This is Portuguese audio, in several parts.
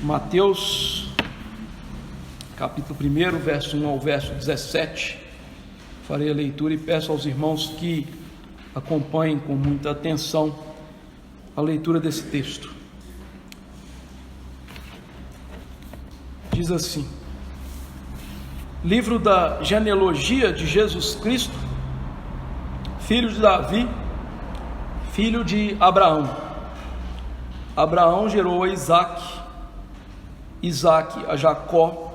Mateus, capítulo 1, verso 1 ao verso 17. Farei a leitura e peço aos irmãos que acompanhem com muita atenção a leitura desse texto. Diz assim: livro da genealogia de Jesus Cristo, filho de Davi, filho de Abraão. Abraão gerou a Isaque, Isaque a Jacó,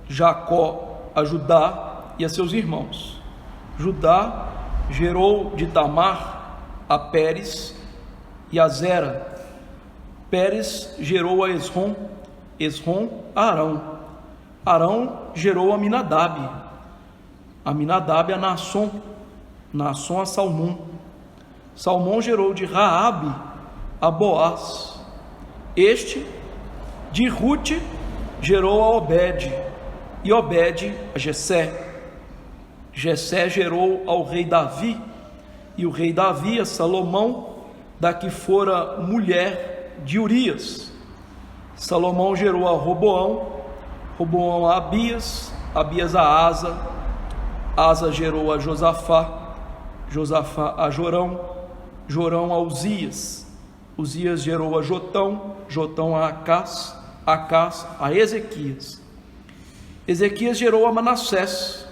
Jacó a Judá e a seus irmãos. Judá gerou de Tamar a Pérez e a Zera. Pérez gerou a Esrom, Esrom a Arão. Arão gerou a Aminadab, Aminadab a Naasson, Naasson a Salmão. Salmão gerou de Raabe a Boaz. Este de Rute gerou a Obed, e Obed a Jessé. Jessé gerou ao rei Davi, e o rei Davi a Salomão, da que fora mulher de Urias. Salomão gerou a Roboão, Roboão a Abias, Abias a Asa, Asa gerou a Josafá, Josafá a Jorão, Jorão a Uzias, Uzias gerou a Jotão, Jotão a Acás, Acás a Ezequias. Ezequias gerou a Manassés,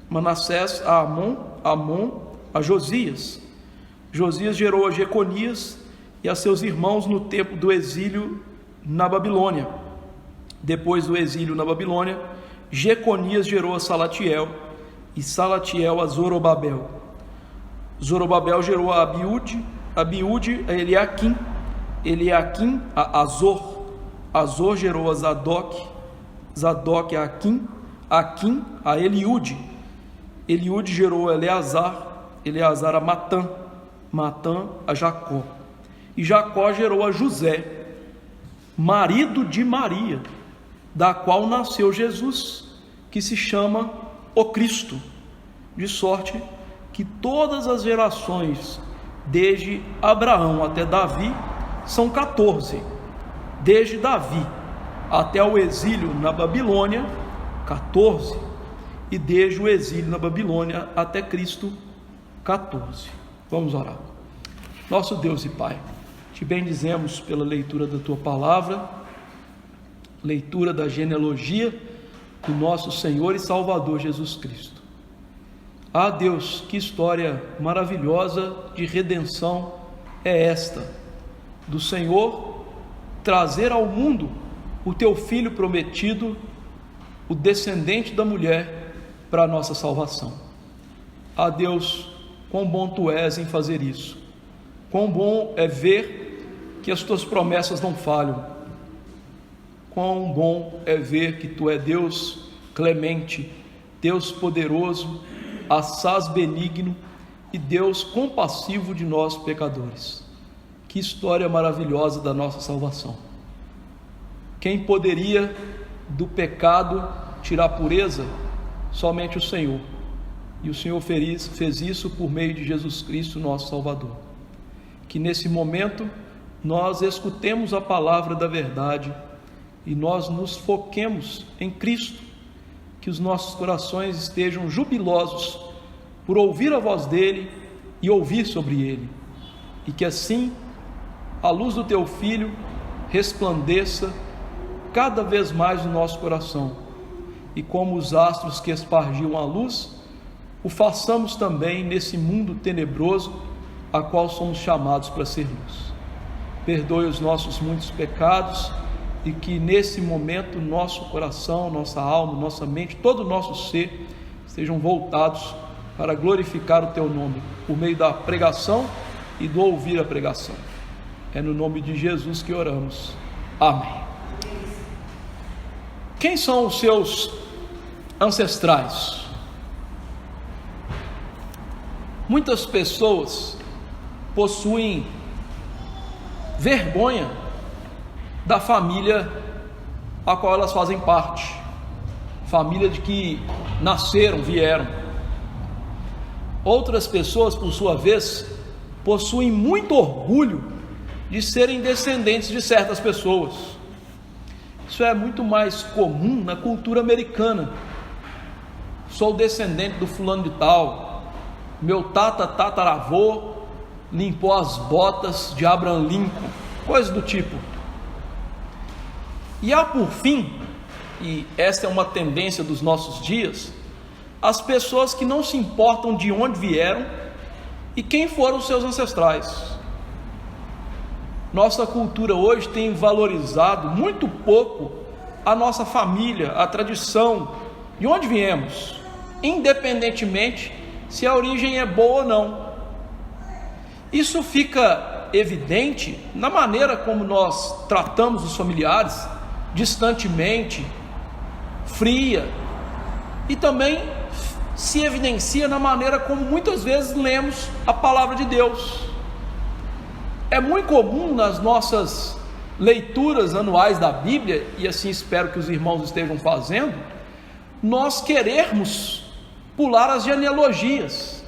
Manassés a Amon, Amon a Josias. Josias gerou a Jeconias e a seus irmãos no tempo do exílio na Babilônia. Depois do exílio na Babilônia, Jeconias gerou a Salatiel e Salatiel a Zorobabel. Zorobabel gerou a Abiúde, Abiúde a Eliaquim, Eliaquim a Azor, Azor gerou a Zadok, Zadok a Aquim, Aquim a Eliúde, Eliúde gerou a Eleazar, Eleazar a Matã, Matã a Jacó, e Jacó gerou a José, marido de Maria, da qual nasceu Jesus, que se chama o Cristo, de sorte que todas as gerações, desde Abraão até Davi, são 14, desde Davi até o exílio na Babilônia, 14, e desde o exílio na Babilônia até Cristo, 14. Vamos orar. Nosso Deus e Pai, te bendizemos pela leitura da tua palavra, leitura da genealogia do nosso Senhor e Salvador Jesus Cristo. Ah, Deus, que história maravilhosa de redenção é esta, do Senhor trazer ao mundo o teu Filho prometido, o descendente da mulher, para a nossa salvação. Ah, Deus, quão bom tu és em fazer isso, quão bom é ver que as tuas promessas não falham, quão bom é ver que tu é Deus clemente, Deus poderoso, assaz benigno e Deus compassivo de nós pecadores. Que história maravilhosa da nossa salvação. Quem poderia do pecado tirar pureza? Somente o Senhor. E o Senhor fez isso por meio de Jesus Cristo, nosso Salvador. Que nesse momento nós escutemos a palavra da verdade e nós nos foquemos em Cristo, que os nossos corações estejam jubilosos por ouvir a voz dele e ouvir sobre ele, e que assim a luz do teu Filho resplandeça cada vez mais no nosso coração, e como os astros que espargiam a luz, o façamos também nesse mundo tenebroso a qual somos chamados para ser luz. Perdoe os nossos muitos pecados, e que nesse momento nosso coração, nossa alma, nossa mente, todo o nosso ser estejam voltados para glorificar o teu nome, por meio da pregação e do ouvir a pregação. É no nome de Jesus que oramos. Amém. Quem são os seus ancestrais? Muitas pessoas possuem vergonha da família a qual elas fazem parte, família de que nasceram, vieram. Outras pessoas, por sua vez, possuem muito orgulho de serem descendentes de certas pessoas. Isso é muito mais comum na cultura americana. Sou descendente do fulano de tal, meu tataravô limpou as botas de Abraham Lincoln, coisas do tipo. E há por fim, e esta é uma tendência dos nossos dias, as pessoas que não se importam de onde vieram e quem foram os seus ancestrais. Nossa cultura hoje tem valorizado muito pouco a nossa família, a tradição, de onde viemos, independentemente se a origem é boa ou não. Isso fica evidente na maneira como nós tratamos os familiares, distantemente, fria, e também se evidencia na maneira como muitas vezes lemos a palavra de Deus. É muito comum nas nossas leituras anuais da Bíblia, e assim espero que os irmãos estejam fazendo, nós querermos pular as genealogias,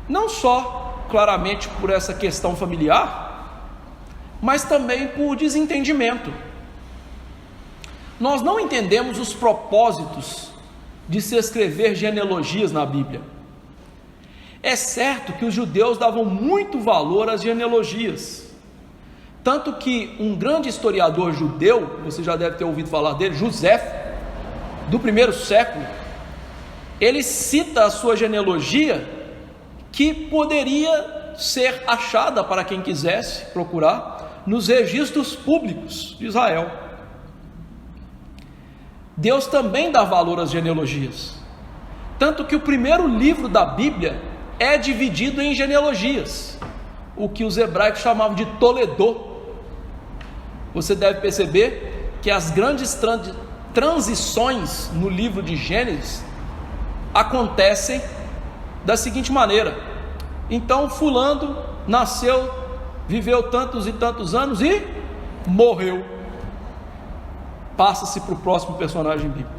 não só claramente por essa questão familiar, mas também por desentendimento. Nós não entendemos os propósitos de se escrever genealogias na Bíblia. É certo que os judeus davam muito valor às genealogias, tanto que um grande historiador judeu, você já deve ter ouvido falar dele, José, do primeiro século, ele cita a sua genealogia, que poderia ser achada para quem quisesse procurar nos registros públicos de Israel. Deus também dá valor às genealogias, tanto que o primeiro livro da Bíblia é dividido em genealogias, o que os hebraicos chamavam de Toledô. Você deve perceber que as grandes transições no livro de Gênesis acontecem da seguinte maneira: então fulano nasceu, viveu tantos e tantos anos e morreu. Passa-se para o próximo personagem bíblico.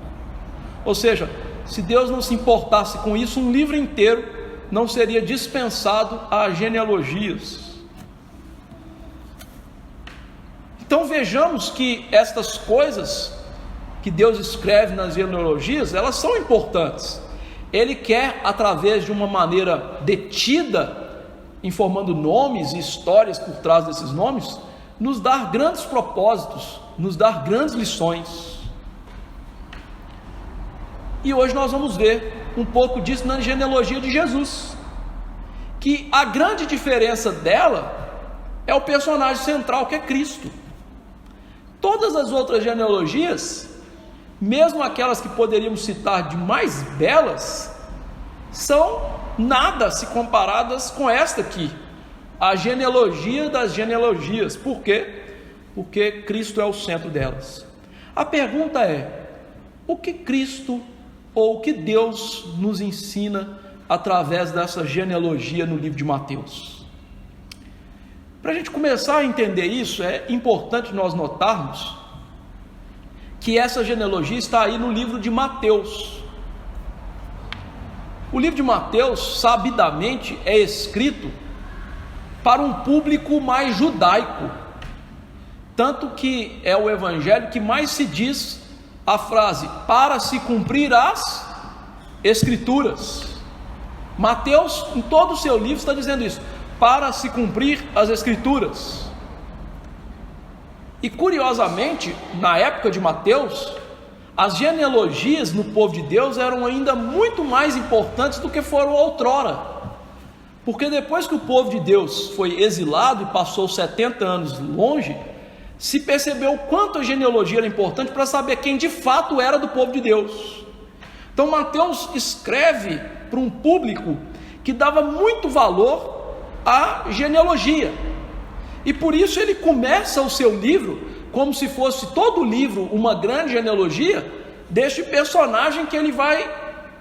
Ou seja, se Deus não se importasse com isso, um livro inteiro não seria dispensado a genealogias. Então vejamos que estas coisas que Deus escreve nas genealogias, elas são importantes. Ele quer, através de uma maneira detida, informando nomes e histórias por trás desses nomes, nos dar grandes propósitos, nos dar grandes lições. E hoje nós vamos ver um pouco disso na genealogia de Jesus, que a grande diferença dela é o personagem central, que é Cristo. Todas as outras genealogias, mesmo aquelas que poderíamos citar de mais belas, são nada se comparadas com esta aqui, a genealogia das genealogias. Por quê? Porque Cristo é o centro delas. A pergunta é: o que Cristo ou o que Deus nos ensina através dessa genealogia no livro de Mateus? Para a gente começar a entender isso, é importante nós notarmos que essa genealogia está aí no livro de Mateus. O livro de Mateus, sabidamente, é escrito para um público mais judaico, tanto que é o evangelho que mais se diz a frase, para se cumprir as Escrituras. Mateus, em todo o seu livro, está dizendo isso, para se cumprir as Escrituras. E curiosamente, na época de Mateus, as genealogias no povo de Deus eram ainda muito mais importantes do que foram outrora, porque depois que o povo de Deus foi exilado e passou 70 anos longe, se percebeu o quanto a genealogia era importante para saber quem de fato era do povo de Deus. Então Mateus escreve para um público que dava muito valor à genealogia, e por isso ele começa o seu livro como se fosse todo o livro uma grande genealogia deste personagem que ele vai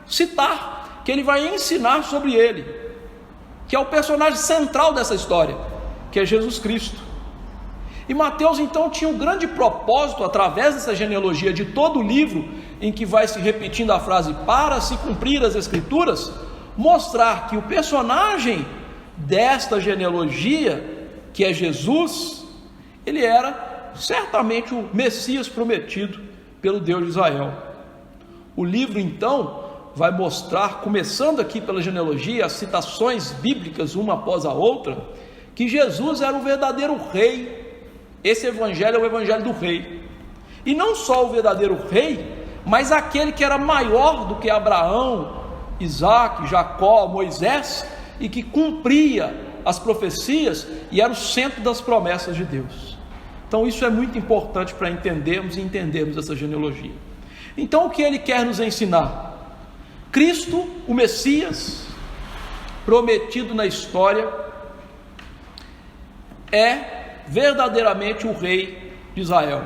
citar, que ele vai ensinar sobre ele, que é o personagem central dessa história, que é Jesus Cristo. E Mateus então tinha um grande propósito, através dessa genealogia de todo o livro, em que vai se repetindo a frase, para se cumprir as Escrituras, mostrar que o personagem desta genealogia, que é Jesus, ele era certamente o Messias prometido pelo Deus de Israel. O livro então vai mostrar, começando aqui pela genealogia, as citações bíblicas uma após a outra, que Jesus era o verdadeiro rei. Esse evangelho é o evangelho do rei, e não só o verdadeiro rei, mas aquele que era maior do que Abraão, Isaac, Jacó, Moisés, e que cumpria as profecias e era o centro das promessas de Deus. Então isso é muito importante para entendermos e entendermos essa genealogia. Então o que ele quer nos ensinar? Cristo, o Messias prometido na história, é verdadeiramente o rei de Israel.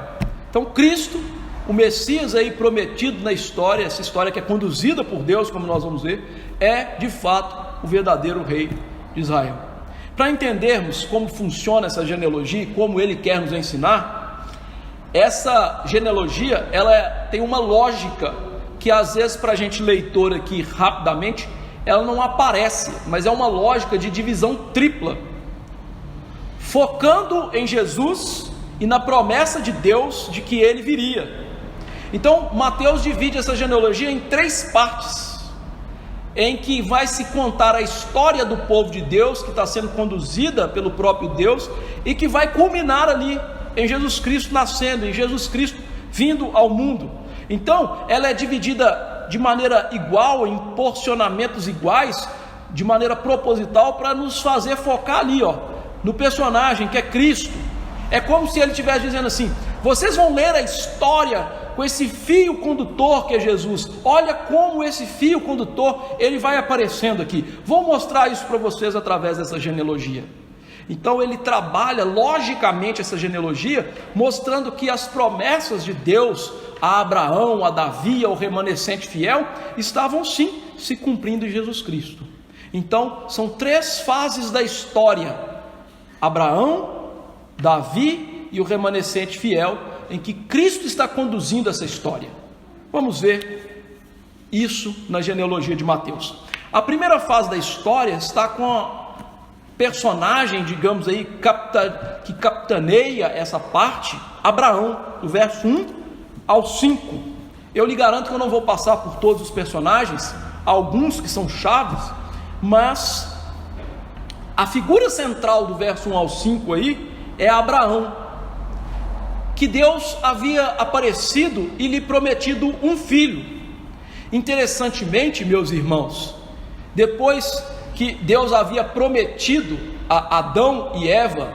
Então Cristo, o Messias aí prometido na história, essa história que é conduzida por Deus, como nós vamos ver, é de fato o verdadeiro rei de Israel. Para entendermos como funciona essa genealogia e como ele quer nos ensinar, essa genealogia ela tem uma lógica que às vezes para a gente leitor aqui rapidamente, ela não aparece, mas é uma lógica de divisão tripla, focando em Jesus e na promessa de Deus de que ele viria. Então Mateus divide essa genealogia em 3 partes, em que vai se contar a história do povo de Deus, que está sendo conduzida pelo próprio Deus, e que vai culminar ali em Jesus Cristo nascendo, em Jesus Cristo vindo ao mundo. Então ela é dividida de maneira igual, em porcionamentos iguais, de maneira proposital, para nos fazer focar ali, no personagem que é Cristo. É como se ele estivesse dizendo assim: vocês vão ler a história com esse fio condutor que é Jesus. Olha como esse fio condutor ele vai aparecendo aqui. Vou mostrar isso para vocês através dessa genealogia. Então ele trabalha logicamente essa genealogia, mostrando que as promessas de Deus a Abraão, a Davi, ao remanescente fiel, estavam sim se cumprindo em Jesus Cristo. Então são 3 fases da história: Abraão, Davi e o remanescente fiel, em que Cristo está conduzindo essa história. Vamos ver isso na genealogia de Mateus. A primeira fase da história está com a personagem, digamos aí, que capitaneia essa parte, Abraão, do verso 1 ao 5. Eu lhe garanto que eu não vou passar por todos os personagens, alguns que são chaves, mas a figura central do verso 1 ao 5 aí é Abraão, que Deus havia aparecido e lhe prometido um filho. Interessantemente, meus irmãos, depois que Deus havia prometido a Adão e Eva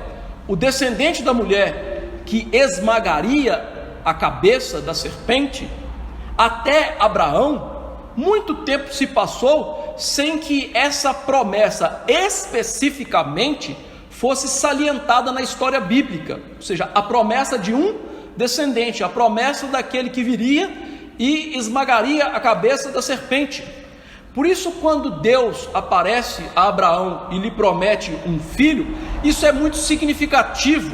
o descendente da mulher que esmagaria a cabeça da serpente, até Abraão, muito tempo se passou sem que essa promessa especificamente fosse salientada na história bíblica, ou seja, a promessa de um descendente, a promessa daquele que viria e esmagaria a cabeça da serpente. Por isso, quando Deus aparece a Abraão e lhe promete um filho, isso é muito significativo,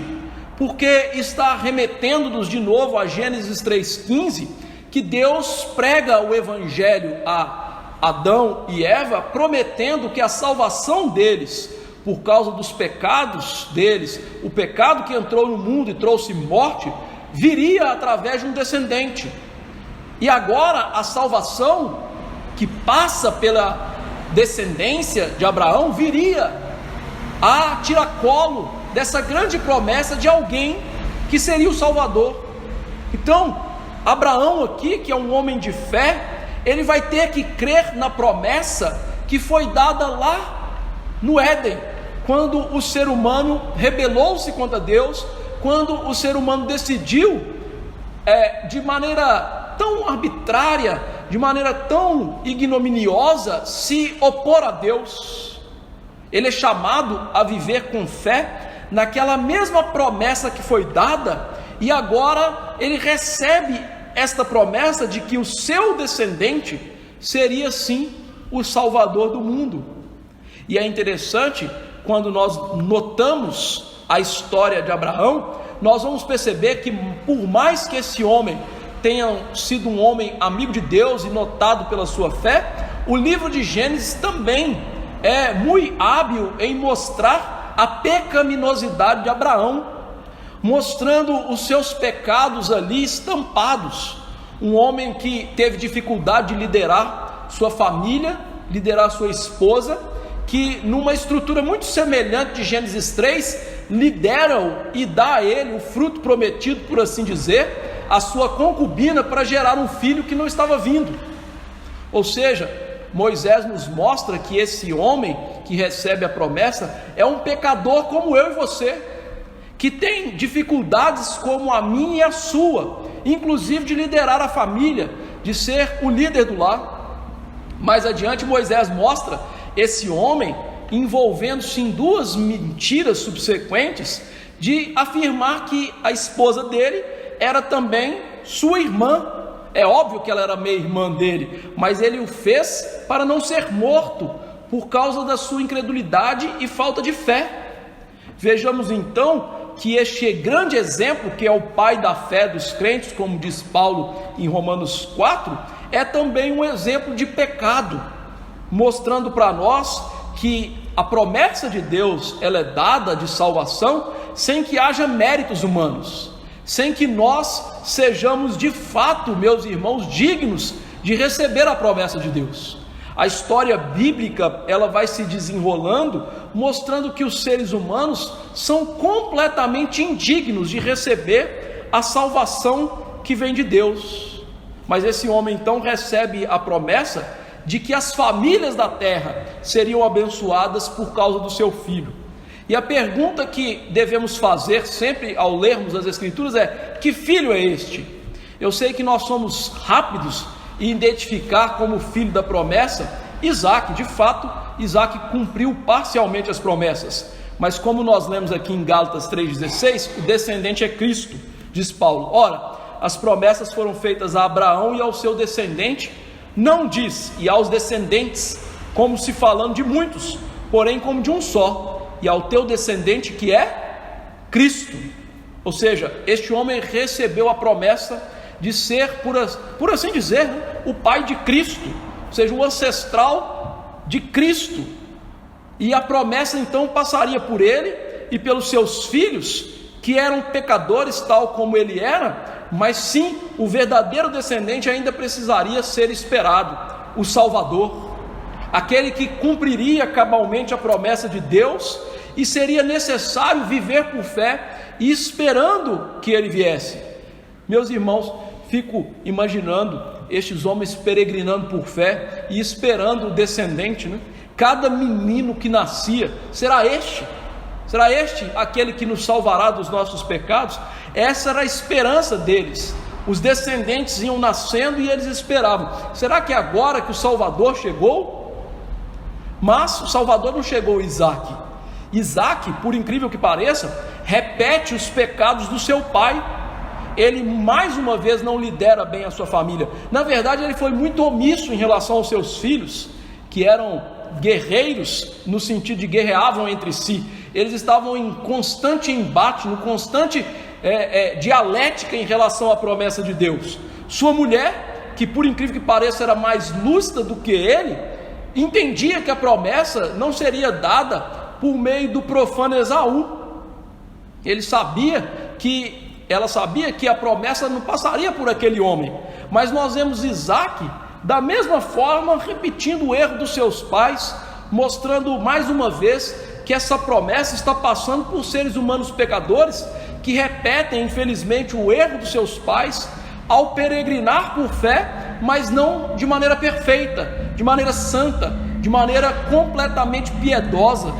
porque está remetendo-nos de novo a Gênesis 3,15, que Deus prega o evangelho a Adão e Eva, prometendo que a salvação deles, por causa dos pecados deles, o pecado que entrou no mundo e trouxe morte, viria através de um descendente. E agora a salvação que passa pela descendência de Abraão viria a tiracolo dessa grande promessa de alguém que seria o Salvador. Então Abraão aqui, que é um homem de fé, ele vai ter que crer na promessa que foi dada lá no Éden, quando o ser humano rebelou-se contra Deus, quando o ser humano decidiu de maneira tão arbitrária, de maneira tão ignominiosa, se opor a Deus. Ele é chamado a viver com fé naquela mesma promessa que foi dada, e agora ele recebe esta promessa de que o seu descendente seria sim o Salvador do mundo. E é interessante, quando nós notamos a história de Abraão, nós vamos perceber que por mais que esse homem tenha sido um homem amigo de Deus e notado pela sua fé, o livro de Gênesis também é muito hábil em mostrar a pecaminosidade de Abraão. mostrando os seus pecados ali estampados. Um homem que teve dificuldade de liderar sua família, liderar sua esposa, que numa estrutura muito semelhante de Gênesis 3, lidera-o e dá a ele o fruto prometido, por assim dizer, a sua concubina, para gerar um filho que não estava vindo. Ou seja, Moisés nos mostra que esse homem que recebe a promessa é um pecador como eu e você, que tem dificuldades como a minha e a sua, inclusive de liderar a família, de ser o líder do lar. Mais adiante, Moisés mostra esse homem envolvendo-se em duas mentiras subsequentes, de afirmar que a esposa dele era também sua irmã. É óbvio que ela era meia-irmã dele, mas ele o fez para não ser morto, por causa da sua incredulidade e falta de fé. Vejamos então que este grande exemplo, que é o pai da fé dos crentes, como diz Paulo em Romanos 4, é também um exemplo de pecado, mostrando para nós que a promessa de Deus, ela é dada de salvação sem que haja méritos humanos, sem que nós sejamos de fato, meus irmãos, dignos de receber a promessa de Deus. A história bíblica, ela vai se desenrolando, mostrando que os seres humanos são completamente indignos de receber a salvação que vem de Deus. Mas esse homem então recebe a promessa de que as famílias da terra seriam abençoadas por causa do seu filho. E a pergunta que devemos fazer sempre ao lermos as Escrituras é: que filho é este? Eu sei que nós somos rápidos em identificar como filho da promessa Isaque. De fato, Isaque cumpriu parcialmente as promessas, mas como nós lemos aqui em Gálatas 3,16, o descendente é Cristo, diz Paulo. Ora, as promessas foram feitas a Abraão e ao seu descendente, não diz e aos descendentes, como se falando de muitos, porém como de um só, e ao teu descendente, que é Cristo. Ou seja, este homem recebeu a promessa de ser, por assim dizer, o pai de Cristo, ou seja, o ancestral de Cristo. E a promessa então passaria por ele e pelos seus filhos, que eram pecadores tal como ele era, mas sim, o verdadeiro descendente ainda precisaria ser esperado, o Salvador, aquele que cumpriria cabalmente a promessa de Deus, e seria necessário viver por fé e esperando que ele viesse. Meus irmãos, fico imaginando estes homens peregrinando por fé e esperando o descendente, né? Cada menino que nascia, será este aquele que nos salvará dos nossos pecados? Essa era a esperança deles. Os descendentes iam nascendo e eles esperavam: será que é agora que o Salvador chegou? Mas o Salvador não chegou. Isaque, por incrível que pareça, repete os pecados do seu pai. Ele mais uma vez não lidera bem a sua família. Na verdade, ele foi muito omisso em relação aos seus filhos, que eram guerreiros, no sentido de guerreavam entre si. Eles estavam em constante embate, no constante dialética em relação à promessa de Deus. Sua mulher, que por incrível que pareça era mais lúcida do que ele, entendia que a promessa não seria dada por meio do profano Esaú. Ela sabia que a promessa não passaria por aquele homem. Mas nós vemos Isaque, da mesma forma, repetindo o erro dos seus pais, mostrando mais uma vez que essa promessa está passando por seres humanos pecadores, que repetem infelizmente o erro dos seus pais, ao peregrinar por fé, mas não de maneira perfeita, de maneira santa, de maneira completamente piedosa.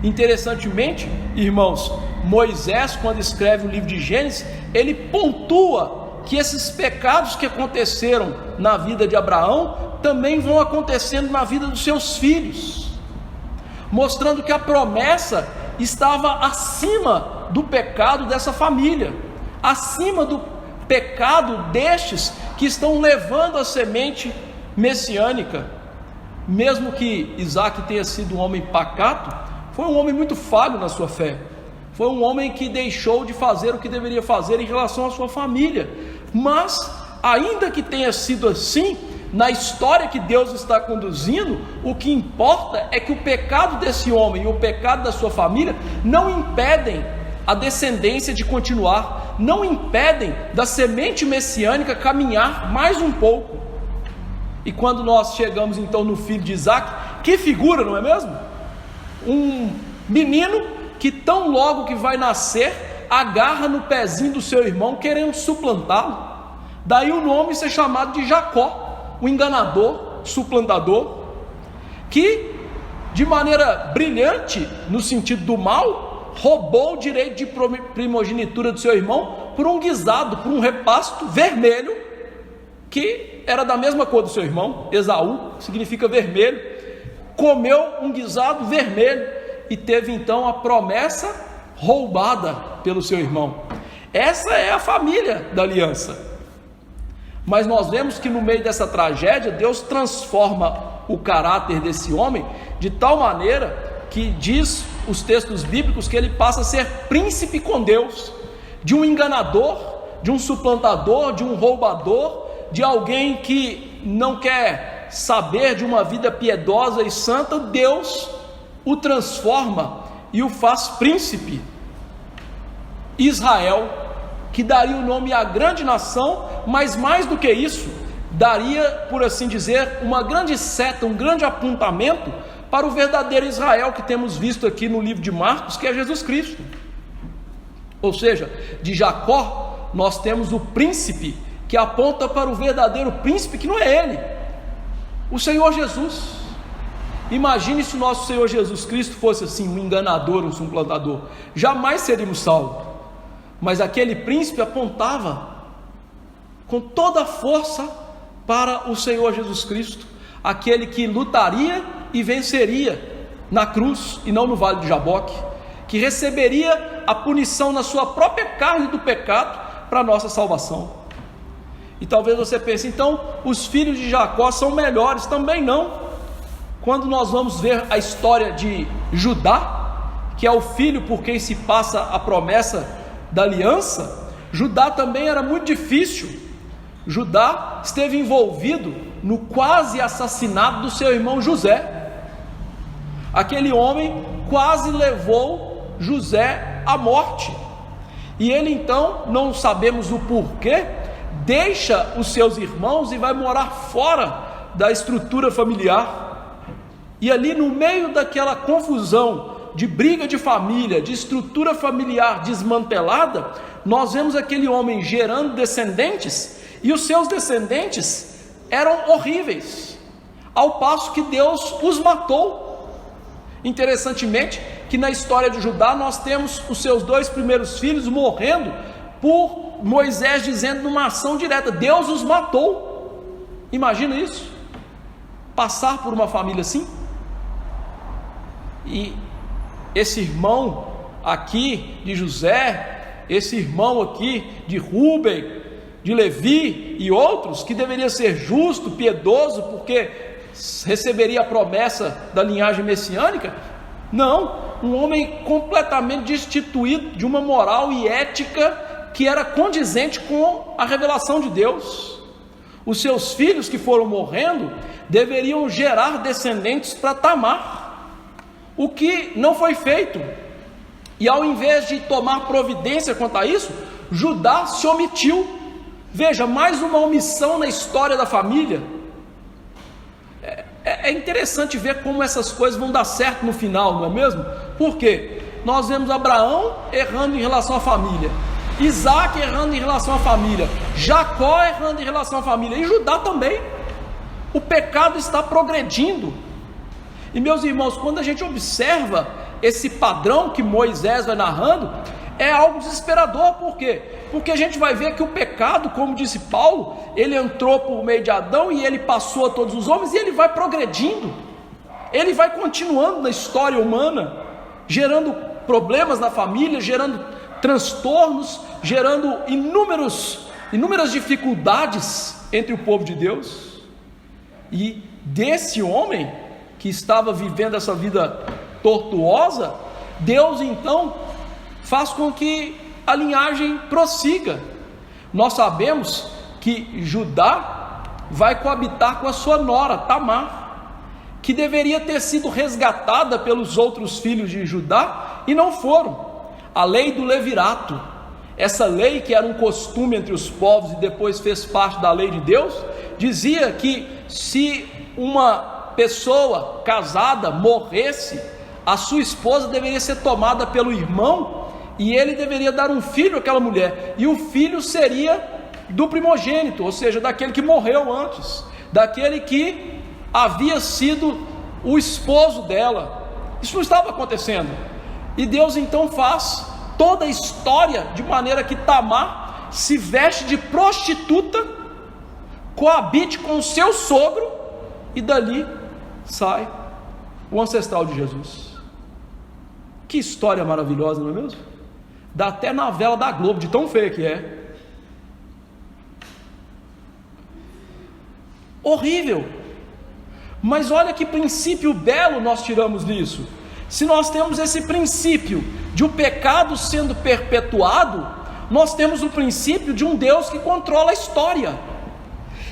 Interessantemente, irmãos, Moisés, quando escreve o livro de Gênesis, ele pontua que esses pecados que aconteceram na vida de Abraão também vão acontecendo na vida dos seus filhos, mostrando que a promessa estava acima do pecado dessa família, acima do pecado destes que estão levando a semente messiânica. Mesmo que Isaque tenha sido um homem pacato, foi um homem muito falho na sua fé, foi um homem que deixou de fazer o que deveria fazer em relação à sua família. Mas, ainda que tenha sido assim, na história que Deus está conduzindo, o que importa é que o pecado desse homem e o pecado da sua família não impedem a descendência de continuar, não impedem da semente messiânica caminhar mais um pouco. E quando nós chegamos então no filho de Isaac, que figura, não é mesmo? Um menino que tão logo que vai nascer, agarra no pezinho do seu irmão querendo suplantá-lo. Daí o nome ser chamado de Jacó, o enganador, suplantador, que de maneira brilhante, no sentido do mal, roubou o direito de primogenitura do seu irmão por um guisado, por um repasto vermelho, que era da mesma cor do seu irmão. Esaú significa vermelho, comeu um guisado vermelho e teve então a promessa roubada pelo seu irmão. Essa é a família da aliança. Mas nós vemos que no meio dessa tragédia, Deus transforma o caráter desse homem de tal maneira que diz os textos bíblicos que ele passa a ser príncipe com Deus, de um enganador, de um suplantador, de um roubador, de alguém que não quer saber de uma vida piedosa e santa. Deus o transforma e o faz príncipe. Israel, que daria o nome à grande nação, mas mais do que isso, daria, por assim dizer, uma grande seta, um grande apontamento para o verdadeiro Israel que temos visto aqui no livro de Marcos, que é Jesus Cristo. Ou seja, de Jacó nós temos o príncipe que aponta para o verdadeiro príncipe, que não é ele, o Senhor Jesus. Imagine se o nosso Senhor Jesus Cristo fosse assim, um enganador, um suplantador, jamais seríamos salvos. Mas aquele príncipe apontava com toda a força para o Senhor Jesus Cristo, aquele que lutaria e venceria na cruz e não no vale de Jaboque, que receberia a punição na sua própria carne do pecado para a nossa salvação. E talvez você pense, então os filhos de Jacó são melhores. Também não. Quando nós vamos ver a história de Judá, que é o filho por quem se passa a promessa da aliança, Judá também era muito difícil. Judá esteve envolvido no quase assassinato do seu irmão José. Aquele homem quase levou José à morte, e ele então, não sabemos o porquê, deixa os seus irmãos e vai morar fora da estrutura familiar. E ali no meio daquela confusão de briga de família, de estrutura familiar desmantelada, nós vemos aquele homem gerando descendentes, e os seus descendentes eram horríveis, ao passo que Deus os matou. Interessantemente, que na história de Judá nós temos os seus 2 primeiros filhos morrendo por Moisés dizendo numa ação direta: Deus os matou. Imagina isso, passar por uma família assim. E esse irmão aqui de José, esse irmão aqui de Rúben, de Levi e outros, que deveria ser justo, piedoso, porque receberia a promessa da linhagem messiânica, não, um homem completamente destituído de uma moral e ética que era condizente com a revelação de Deus. Os seus filhos que foram morrendo deveriam gerar descendentes para Tamar, o que não foi feito. E ao invés de tomar providência quanto a isso, Judá se omitiu. Veja, mais uma omissão na história da família. É interessante ver como essas coisas vão dar certo no final, não é mesmo? Por quê? Nós vemos Abraão errando em relação à família, Isaac errando em relação à família, Jacó errando em relação à família, e Judá também. O pecado está progredindo. E meus irmãos, quando a gente observa esse padrão que Moisés vai narrando, é algo desesperador. Por quê? Porque a gente vai ver que o pecado, como disse Paulo, ele entrou por meio de Adão e ele passou a todos os homens, e ele vai progredindo, ele vai continuando na história humana, gerando problemas na família, gerando transtornos, gerando inúmeras dificuldades entre o povo de Deus. E desse homem que estava vivendo essa vida tortuosa, Deus então faz com que a linhagem prossiga. Nós sabemos que Judá vai coabitar com a sua nora, Tamar, que deveria ter sido resgatada pelos outros filhos de Judá, e não foram. a lei do levirato, essa lei que era um costume entre os povos e depois fez parte da lei de Deus, dizia que se uma pessoa casada morresse, a sua esposa deveria ser tomada pelo irmão e ele deveria dar um filho àquela mulher, e o filho seria do primogênito, ou seja, daquele que morreu antes, daquele que havia sido o esposo dela. Isso não estava acontecendo, e Deus então faz toda a história de maneira que Tamar se veste de prostituta, coabite com o seu sogro, e dali sai o ancestral de Jesus. Que história maravilhosa, não é mesmo? Dá até novela da Globo, de tão feia que é. Horrível. Mas olha que princípio belo nós tiramos disso. Se nós temos esse princípio de o pecado sendo perpetuado, nós temos o princípio de um Deus que controla a história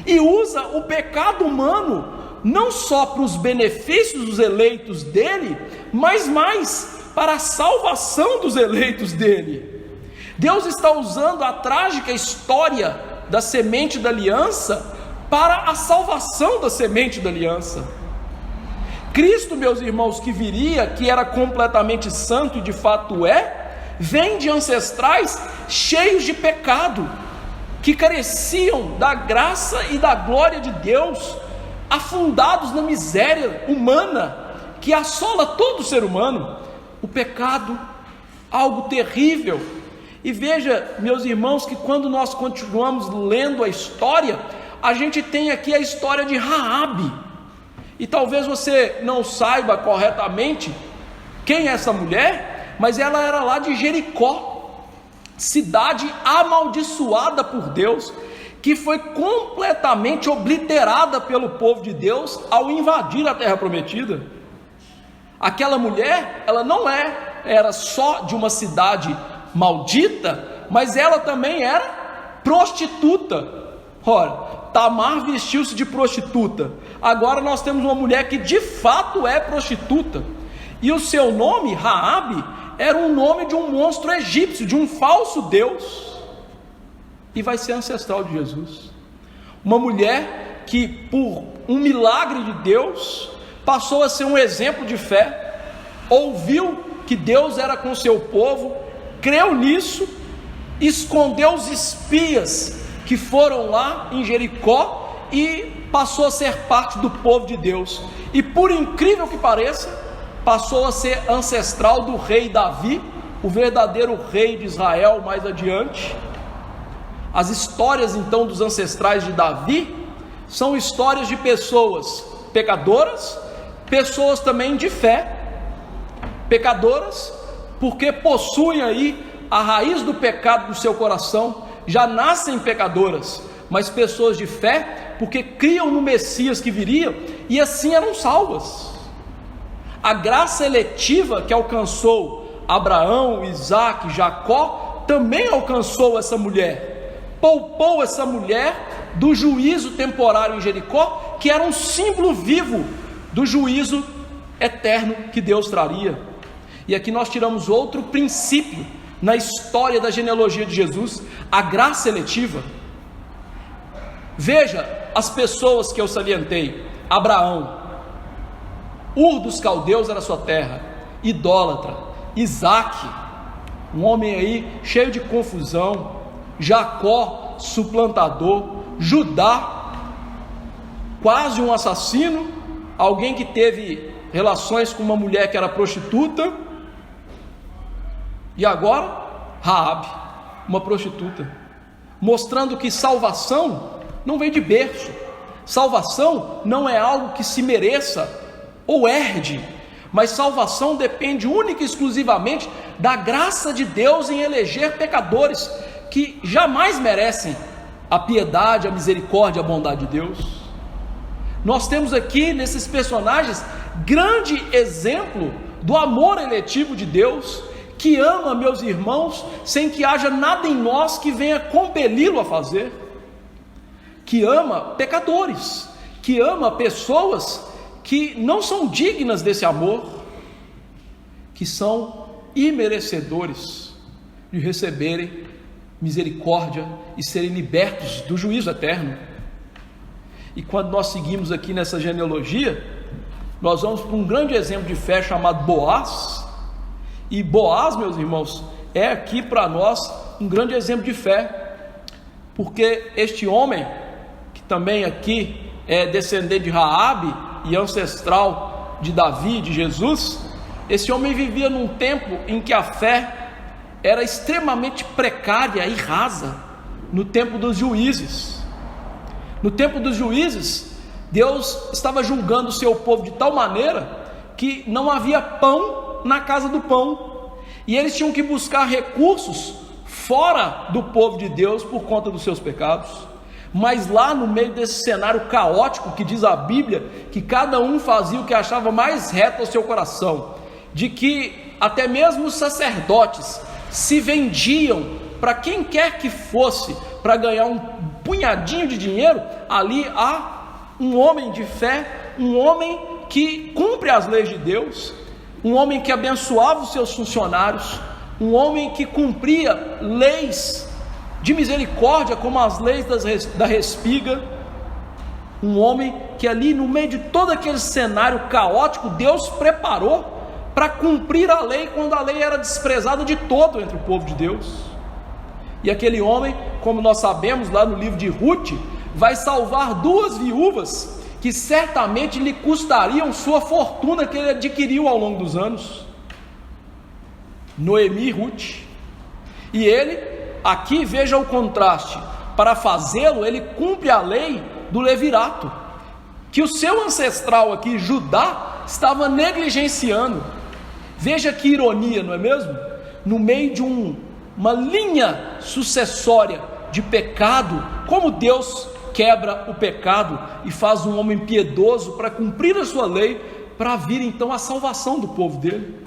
e usa o pecado humano não só para os benefícios dos eleitos dele, mas mais para a salvação dos eleitos dele. Deus está usando a trágica história da semente da aliança para a salvação da semente da aliança. Cristo, meus irmãos, que viria, que era completamente santo e de fato vem de ancestrais cheios de pecado, que careciam da graça e da glória de Deus, afundados na miséria humana que assola todo ser humano. O pecado, algo terrível. E veja, meus irmãos, que quando nós continuamos lendo a história, a gente tem aqui a história de Raabe. E talvez você não saiba corretamente quem é essa mulher, mas ela era lá de Jericó, cidade amaldiçoada por Deus, que foi completamente obliterada pelo povo de Deus ao invadir a terra prometida. Aquela mulher, ela não era só de uma cidade maldita, mas ela também era prostituta. Ora, Tamar vestiu-se de prostituta. Agora nós temos uma mulher que de fato é prostituta, e o seu nome, Raabe, era um nome de um monstro egípcio, de um falso deus, e vai ser ancestral de Jesus. Uma mulher que, por um milagre de Deus, passou a ser um exemplo de fé, ouviu que Deus era com seu povo, creu nisso, escondeu os espias que foram lá em Jericó e passou a ser parte do povo de Deus, e por incrível que pareça, passou a ser ancestral do rei Davi, o verdadeiro rei de Israel mais adiante. As histórias então dos ancestrais de Davi são histórias de pessoas pecadoras, pessoas também de fé, pecadoras porque possuem aí a raiz do pecado no seu coração, já nascem pecadoras, mas pessoas de fé, porque criam no Messias que viria, e assim eram salvas. A graça eletiva que alcançou Abraão, Isaac, Jacó, também alcançou essa mulher, poupou essa mulher do juízo temporário em Jericó, que era um símbolo vivo do juízo eterno que Deus traria. E aqui nós tiramos outro princípio na história da genealogia de Jesus, a graça eletiva. Veja as pessoas que eu salientei: Abraão, Ur dos caldeus era sua terra, idólatra. Isaac, um homem aí cheio de confusão. Jacó, suplantador. Judá, quase um assassino, alguém que teve relações com uma mulher que era prostituta. E agora, Raabe, uma prostituta, mostrando que salvação não vem de berço, salvação não é algo que se mereça ou herde, mas salvação depende única e exclusivamente da graça de Deus em eleger pecadores que jamais merecem a piedade, a misericórdia, a bondade de Deus. Nós temos aqui nesses personagens grande exemplo do amor eletivo de Deus, que ama, meus irmãos, sem que haja nada em nós que venha compeli-lo a fazer, que ama pecadores, que ama pessoas que não são dignas desse amor, que são imerecedores de receberem misericórdia e serem libertos do juízo eterno. E quando nós seguimos aqui nessa genealogia, nós vamos para um grande exemplo de fé chamado Boaz. E Boaz, meus irmãos, é aqui para nós um grande exemplo de fé, porque este homem, que também aqui é descendente de Raabe e ancestral de Davi, de Jesus, esse homem vivia num tempo em que a fé era extremamente precária e rasa, no tempo dos juízes. No tempo dos juízes, Deus estava julgando o seu povo de tal maneira que não havia pão na casa do pão, e eles tinham que buscar recursos fora do povo de Deus por conta dos seus pecados. Mas lá no meio desse cenário caótico, que diz a Bíblia que cada um fazia o que achava mais reto ao seu coração, de que até mesmo os sacerdotes se vendiam para quem quer que fosse, para ganhar um punhadinho de dinheiro, ali há um homem de fé, um homem que cumpre as leis de Deus, um homem que abençoava os seus funcionários, um homem que cumpria leis de misericórdia, como as leis da respiga, um homem que ali no meio de todo aquele cenário caótico, Deus preparou para cumprir a lei, quando a lei era desprezada de todo entre o povo de Deus. E aquele homem, como nós sabemos lá no livro de Ruth, vai salvar duas viúvas que certamente lhe custariam sua fortuna que ele adquiriu ao longo dos anos, Noemi e Ruth. E ele, aqui veja o contraste, para fazê-lo ele cumpre a lei do levirato, que o seu ancestral aqui, Judá, estava negligenciando. Veja que ironia, não é mesmo? No meio de uma linha sucessória de pecado, como Deus quebra o pecado e faz um homem piedoso para cumprir a sua lei, para vir então a salvação do povo dele.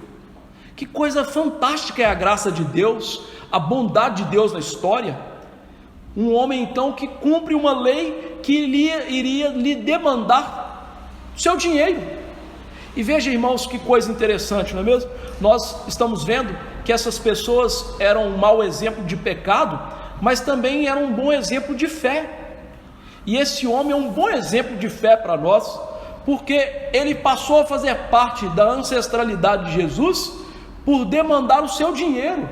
Que coisa fantástica é a graça de Deus, a bondade de Deus na história. Um homem então que cumpre uma lei que iria lhe demandar seu dinheiro. E veja, irmãos, que coisa interessante, não é mesmo? Nós estamos vendo que essas pessoas eram um mau exemplo de pecado, mas também eram um bom exemplo de fé. E esse homem é um bom exemplo de fé para nós, porque ele passou a fazer parte da ancestralidade de Jesus por demandar o seu dinheiro,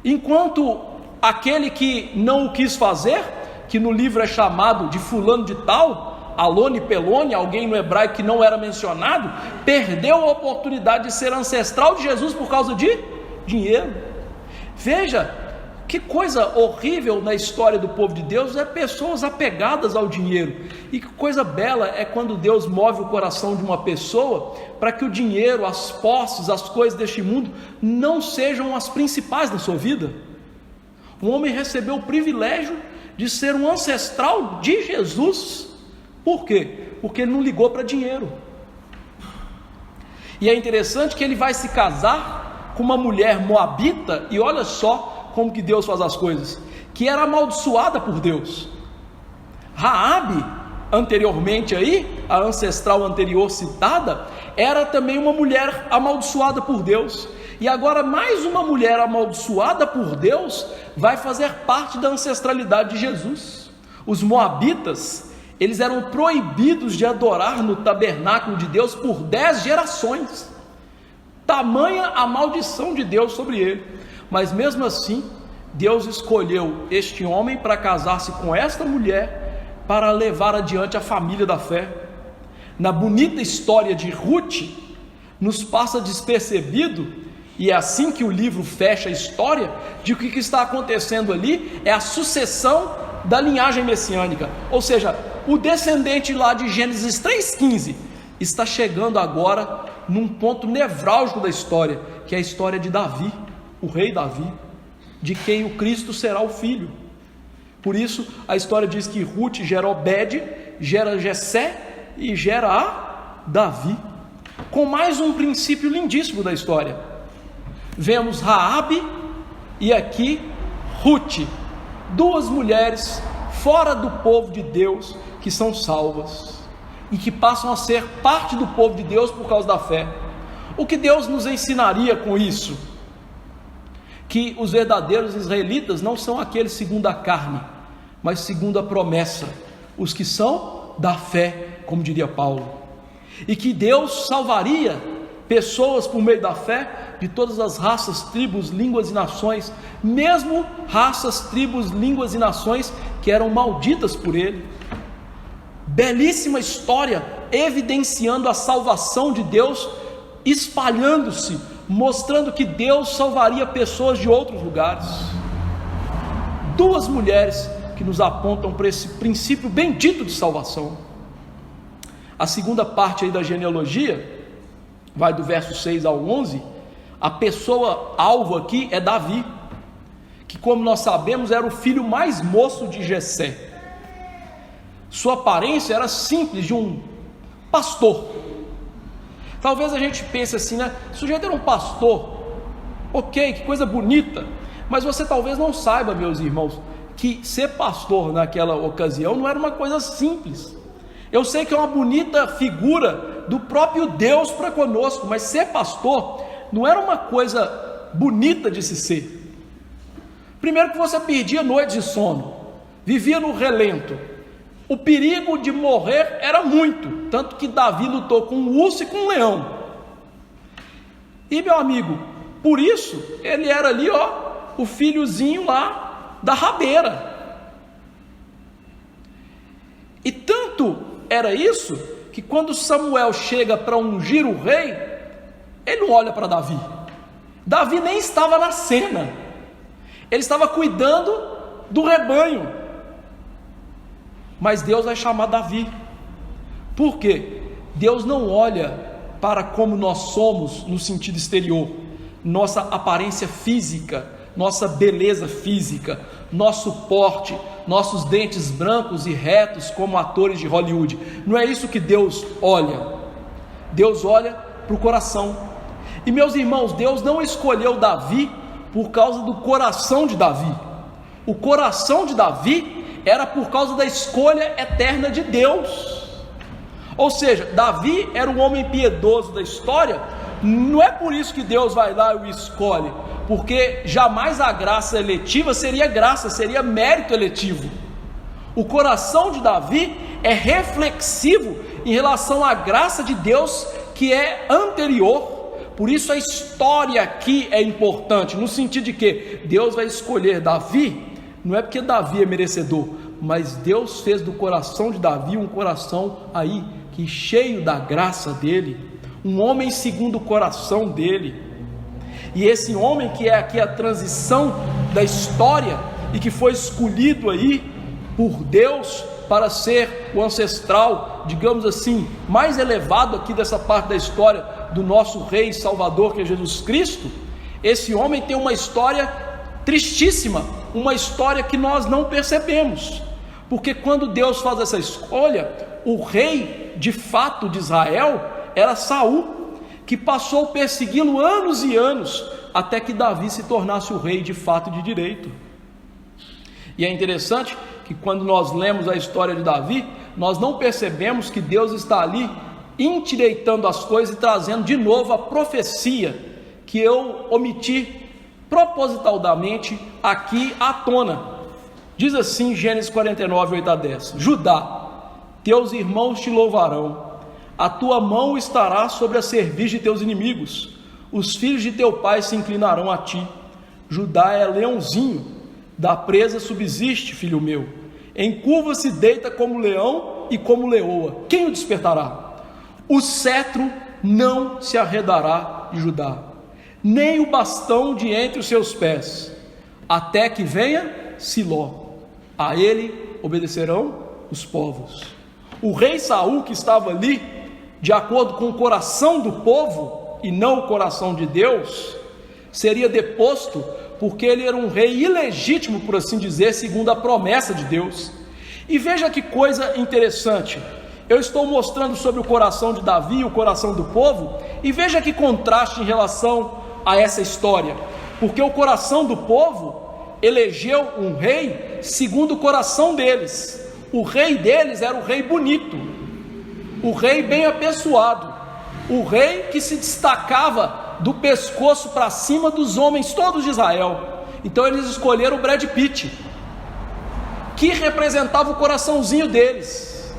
enquanto aquele que não o quis fazer, que no livro é chamado de fulano de tal, Alone Pelone, alguém no hebraico que não era mencionado, perdeu a oportunidade de ser ancestral de Jesus por causa de dinheiro. Veja, que coisa horrível na história do povo de Deus é pessoas apegadas ao dinheiro, e que coisa bela é quando Deus move o coração de uma pessoa para que o dinheiro, as posses, as coisas deste mundo não sejam as principais da sua vida. Um homem recebeu o privilégio de ser um ancestral de Jesus. Por quê? Porque ele não ligou para dinheiro. E é interessante que ele vai se casar com uma mulher moabita, e olha só como que Deus faz as coisas, que era amaldiçoada por Deus. Raabe, anteriormente aí, a ancestral anterior citada, era também uma mulher amaldiçoada por Deus. E agora mais uma mulher amaldiçoada por Deus vai fazer parte da ancestralidade de Jesus. Os moabitas, eles eram proibidos de adorar no tabernáculo de Deus por 10 gerações. Tamanha a maldição de Deus sobre ele. Mas mesmo assim, Deus escolheu este homem para casar-se com esta mulher, para levar adiante a família da fé. Na bonita história de Ruth, nos passa despercebido, e é assim que o livro fecha a história, de que o que está acontecendo ali é a sucessão da linhagem messiânica, ou seja, o descendente lá de Gênesis 3,15 está chegando agora num ponto nevrálgico da história, que é a história de Davi, o rei Davi, de quem o Cristo será o filho. Por isso a história diz que Ruth gera Obed, gera Jessé e gera a Davi, com mais um princípio lindíssimo da história. Vemos Raabe e aqui Ruth, duas mulheres fora do povo de Deus, que são salvas e que passam a ser parte do povo de Deus por causa da fé. O que Deus nos ensinaria com isso? que os verdadeiros israelitas não são aqueles segundo a carne, mas segundo a promessa, os que são da fé, como diria Paulo, e que Deus salvaria pessoas por meio da fé de todas as raças, tribos, línguas e nações, mesmo raças, tribos, línguas e nações que eram malditas por ele. Belíssima história, evidenciando a salvação de Deus, espalhando-se, mostrando que Deus salvaria pessoas de outros lugares. Duas mulheres que nos apontam para esse princípio bendito de salvação. A segunda parte aí da genealogia, vai do verso 6 ao 11, a pessoa alvo aqui é Davi, que, como nós sabemos, era o filho mais moço de Jessé. Sua aparência era simples, de um pastor. Talvez a gente pense assim, né? O sujeito era um pastor, ok, que coisa bonita, mas você talvez não saiba, meus irmãos, que ser pastor naquela ocasião não era uma coisa simples. Eu sei que é uma bonita figura do próprio Deus para conosco, mas ser pastor não era uma coisa bonita de se ser. Primeiro que você perdia noites de sono, vivia no relento, o perigo de morrer era muito, tanto que Davi lutou com um urso e com um leão. E meu amigo, por isso ele era ali, o filhozinho lá da rabeira. E tanto era isso, que quando Samuel chega para ungir o rei, ele não olha para Davi. Davi nem estava na cena, ele estava cuidando do rebanho. Mas Deus vai chamar Davi. Por quê? Deus não olha para como nós somos no sentido exterior, nossa aparência física, nossa beleza física, nosso porte, nossos dentes brancos e retos como atores de Hollywood. Não é isso que Deus olha. Deus olha para o coração. E meus irmãos, Deus não escolheu Davi por causa do coração de Davi. O coração de Davi era por causa da escolha eterna de Deus. Ou seja, Davi era um homem piedoso da história. Não é por isso que Deus vai lá e o escolhe, porque jamais a graça eletiva seria graça, seria mérito eletivo. O coração de Davi é reflexivo em relação à graça de Deus, que é anterior. Por isso a história aqui é importante, no sentido de que Deus vai escolher Davi, não é porque Davi é merecedor, mas Deus fez do coração de Davi um coração aí, que cheio da graça dele, um homem segundo o coração dele. E esse homem que é aqui a transição da história, e que foi escolhido aí por Deus para ser o ancestral, digamos assim, mais elevado aqui dessa parte da história do nosso Rei e Salvador, que é Jesus Cristo. Esse homem tem uma história tristíssima, uma história que nós não percebemos, porque quando Deus faz essa escolha, o rei de fato de Israel era Saul, que passou a persegui-lo anos e anos, até que Davi se tornasse o rei de fato e de direito. E é interessante que quando nós lemos a história de Davi, nós não percebemos que Deus está ali endireitando as coisas e trazendo de novo a profecia que eu omiti propositalmente aqui à tona. Diz assim Gênesis 49, 8 a 10: Judá, teus irmãos te louvarão, a tua mão estará sobre a cerviz de teus inimigos, os filhos de teu pai se inclinarão a ti. Judá é leãozinho, da presa subsiste, filho meu, em curva se deita como leão e como leoa, quem o despertará? O cetro não se arredará de Judá, nem o bastão de entre os seus pés, até que venha Siló, a ele obedecerão os povos. O rei Saul, que estava ali de acordo com o coração do povo e não o coração de Deus, seria deposto porque ele era um rei ilegítimo, por assim dizer, segundo a promessa de Deus. E veja que coisa interessante, eu estou mostrando sobre o coração de Davi e o coração do povo, e veja que contraste em relação a essa história, porque o coração do povo elegeu um rei segundo o coração deles. O rei deles era o rei bonito, o rei bem apessoado, o rei que se destacava do pescoço para cima dos homens todos de Israel. Então eles escolheram o Brad Pitt, que representava o coraçãozinho deles.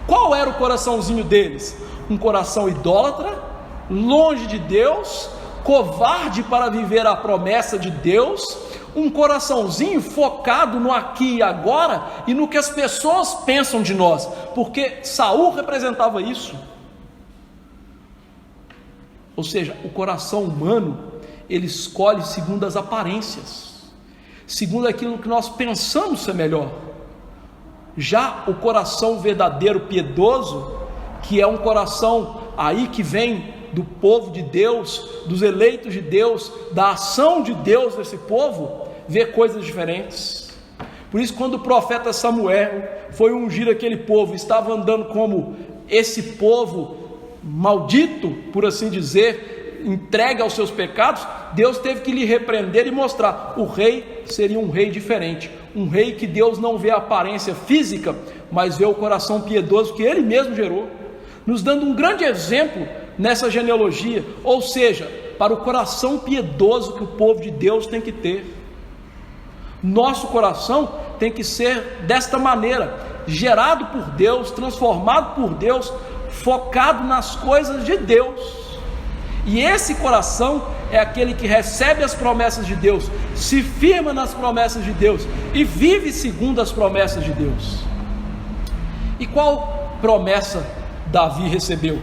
Qual era o coraçãozinho deles? Um coração idólatra, longe de Deus, covarde para viver a promessa de Deus, um coraçãozinho focado no aqui e agora e no que as pessoas pensam de nós, porque Saul representava isso. Ou seja, o coração humano, ele escolhe segundo as aparências, segundo aquilo que nós pensamos ser melhor. Já o coração verdadeiro, piedoso, que é um coração aí que vem do povo de Deus, dos eleitos de Deus, da ação de Deus nesse povo, vê coisas diferentes. Por isso, quando o profeta Samuel foi ungir aquele povo, estava andando como esse povo maldito, por assim dizer, entregue aos seus pecados, Deus teve que lhe repreender e mostrar: o rei seria um rei diferente, um rei que Deus não vê a aparência física, mas vê o coração piedoso que ele mesmo gerou, nos dando um grande exemplo nessa genealogia, ou seja, para o coração piedoso que o povo de Deus tem que ter. Nosso coração tem que ser desta maneira, gerado por Deus, transformado por Deus, focado nas coisas de Deus. E esse coração é aquele que recebe as promessas de Deus, se firma nas promessas de Deus e vive segundo as promessas de Deus. E qual promessa Davi recebeu?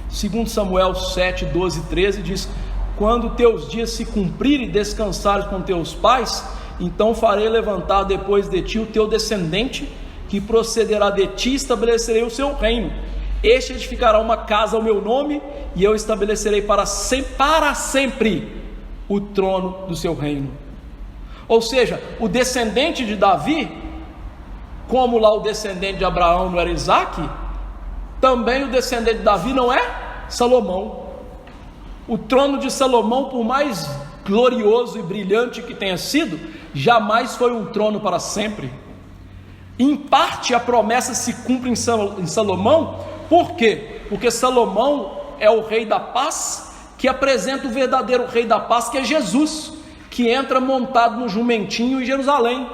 Segundo Samuel 7, 12 e 13 diz: quando teus dias se cumprirem e descansares com teus pais, então farei levantar depois de ti o teu descendente, que procederá de ti, e estabelecerei o seu reino. Este edificará uma casa ao meu nome, e eu estabelecerei para sempre o trono do seu reino. Ou seja, o descendente de Davi, como lá o descendente de Abraão não era Isaac, também o descendente de Davi não é Salomão. O trono de Salomão, por mais glorioso e brilhante que tenha sido, jamais foi um trono para sempre. Em parte a promessa se cumpre em Salomão. Por quê? Porque Salomão é o rei da paz, que apresenta o verdadeiro rei da paz, que é Jesus, que entra montado no jumentinho em Jerusalém.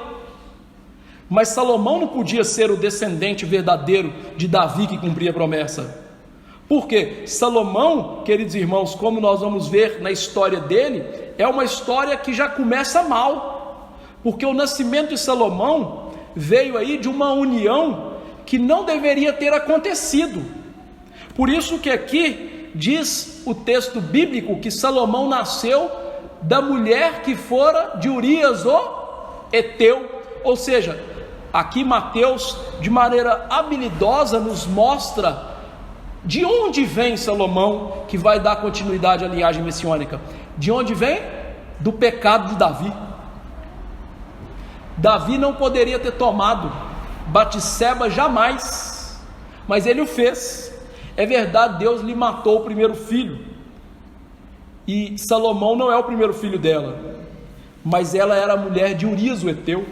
Mas Salomão não podia ser o descendente verdadeiro de Davi que cumpria a promessa. Por quê? Salomão, queridos irmãos, como nós vamos ver na história dele, é uma história que já começa mal, porque o nascimento de Salomão veio aí de uma união que não deveria ter acontecido. Por isso que aqui diz o texto bíblico que Salomão nasceu da mulher que fora de Urias o Eteu. Ou seja, aqui Mateus, de maneira habilidosa, nos mostra de onde vem Salomão, que vai dar continuidade à linhagem messiânica. De onde vem? Do pecado de Davi. Davi não poderia ter tomado Batseba jamais, mas ele o fez. É verdade, Deus lhe matou o primeiro filho, e Salomão não é o primeiro filho dela, mas ela era a mulher de Urias o Eteu.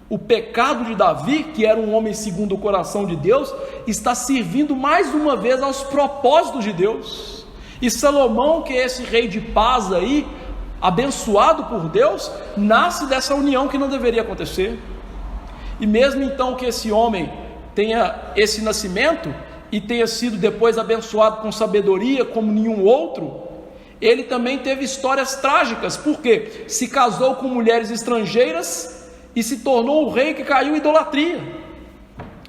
O pecado de Davi, que era um homem segundo o coração de Deus, está servindo mais uma vez aos propósitos de Deus. E Salomão, que é esse rei de paz aí, abençoado por Deus, nasce dessa união que não deveria acontecer. E mesmo então que esse homem tenha esse nascimento e tenha sido depois abençoado com sabedoria como nenhum outro, ele também teve histórias trágicas, porque se casou com mulheres estrangeiras e se tornou o rei que caiu em idolatria.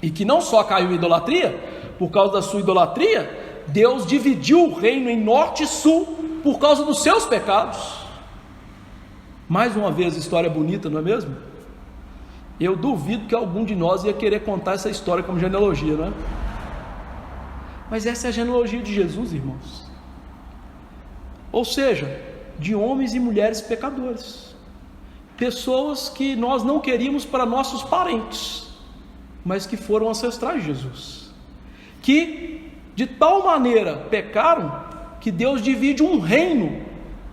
E que não só caiu em idolatria, por causa da sua idolatria, Deus dividiu o reino em norte e sul por causa dos seus pecados. Mais uma vez, história bonita, não é mesmo? Eu duvido que algum de nós ia querer contar essa história como genealogia, não é? Mas essa é a genealogia de Jesus, irmãos. Ou seja, de homens e mulheres pecadores, pessoas que nós não queríamos para nossos parentes, mas que foram ancestrais de Jesus, que de tal maneira pecaram, que Deus divide um reino,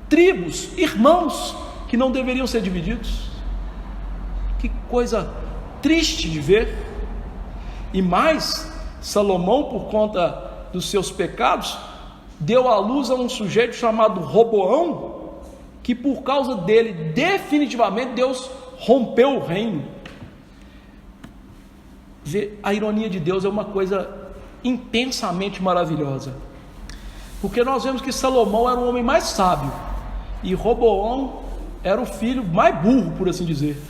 tribos, irmãos, que não deveriam ser divididos. Que coisa triste de ver. E mais, Salomão, por conta dos seus pecados, deu à luz a um sujeito chamado Roboão, que por causa dele, definitivamente, Deus rompeu o reino. A ironia de Deus é uma coisa intensamente maravilhosa, porque nós vemos que Salomão era o homem mais sábio, e Roboão era o filho mais burro, por assim dizer.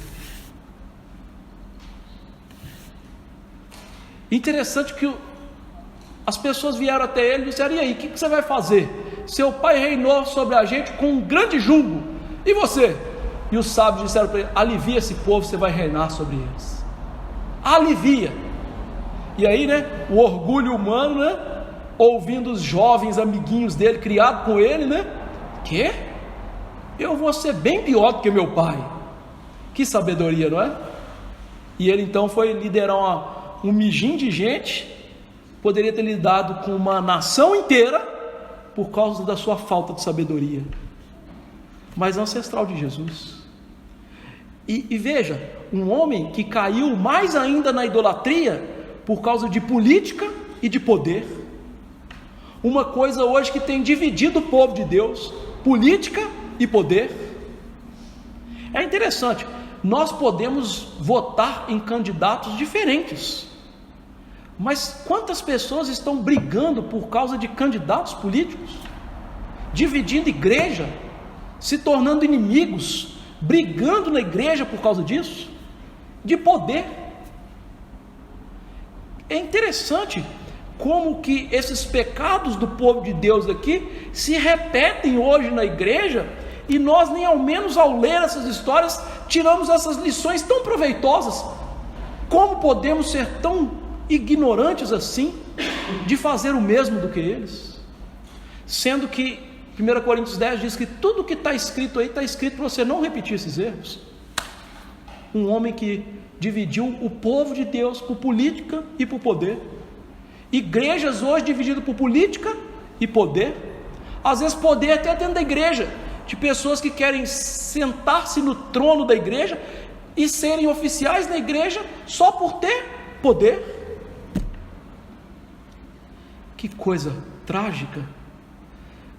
Interessante que as pessoas vieram até ele e disseram: e aí, o que você vai fazer? Seu pai reinou sobre a gente com um grande jugo, e você? E os sábios disseram para ele: alivia esse povo, você vai reinar sobre eles. Alivia. E aí, o orgulho humano, ouvindo os jovens amiguinhos dele, criado com ele, que? Eu vou ser bem pior do que meu pai. Que sabedoria, não é? E ele então foi liderar um mijinho de gente, poderia ter lidado com uma nação inteira, por causa da sua falta de sabedoria, mas ancestral de Jesus. E veja, um homem que caiu mais ainda na idolatria, por causa de política e de poder. Uma coisa hoje que tem dividido o povo de Deus: política e poder. É interessante, nós podemos votar em candidatos diferentes, mas quantas pessoas estão brigando por causa de candidatos políticos, dividindo igreja, se tornando inimigos, brigando na igreja por causa disso, de poder. É interessante como que esses pecados do povo de Deus aqui se repetem hoje na igreja, e nós nem ao menos ao ler essas histórias tiramos essas lições tão proveitosas. Como podemos ser tão ignorantes assim, de fazer o mesmo do que eles? Sendo que 1 Coríntios 10 diz que tudo que está escrito aí, está escrito para você não repetir esses erros. Um homem que dividiu o povo de Deus por política e por poder. Igrejas hoje divididas por política e poder. Às vezes poder até dentro da igreja, de pessoas que querem sentar-se no trono da igreja e serem oficiais na igreja só por ter poder. Que coisa trágica.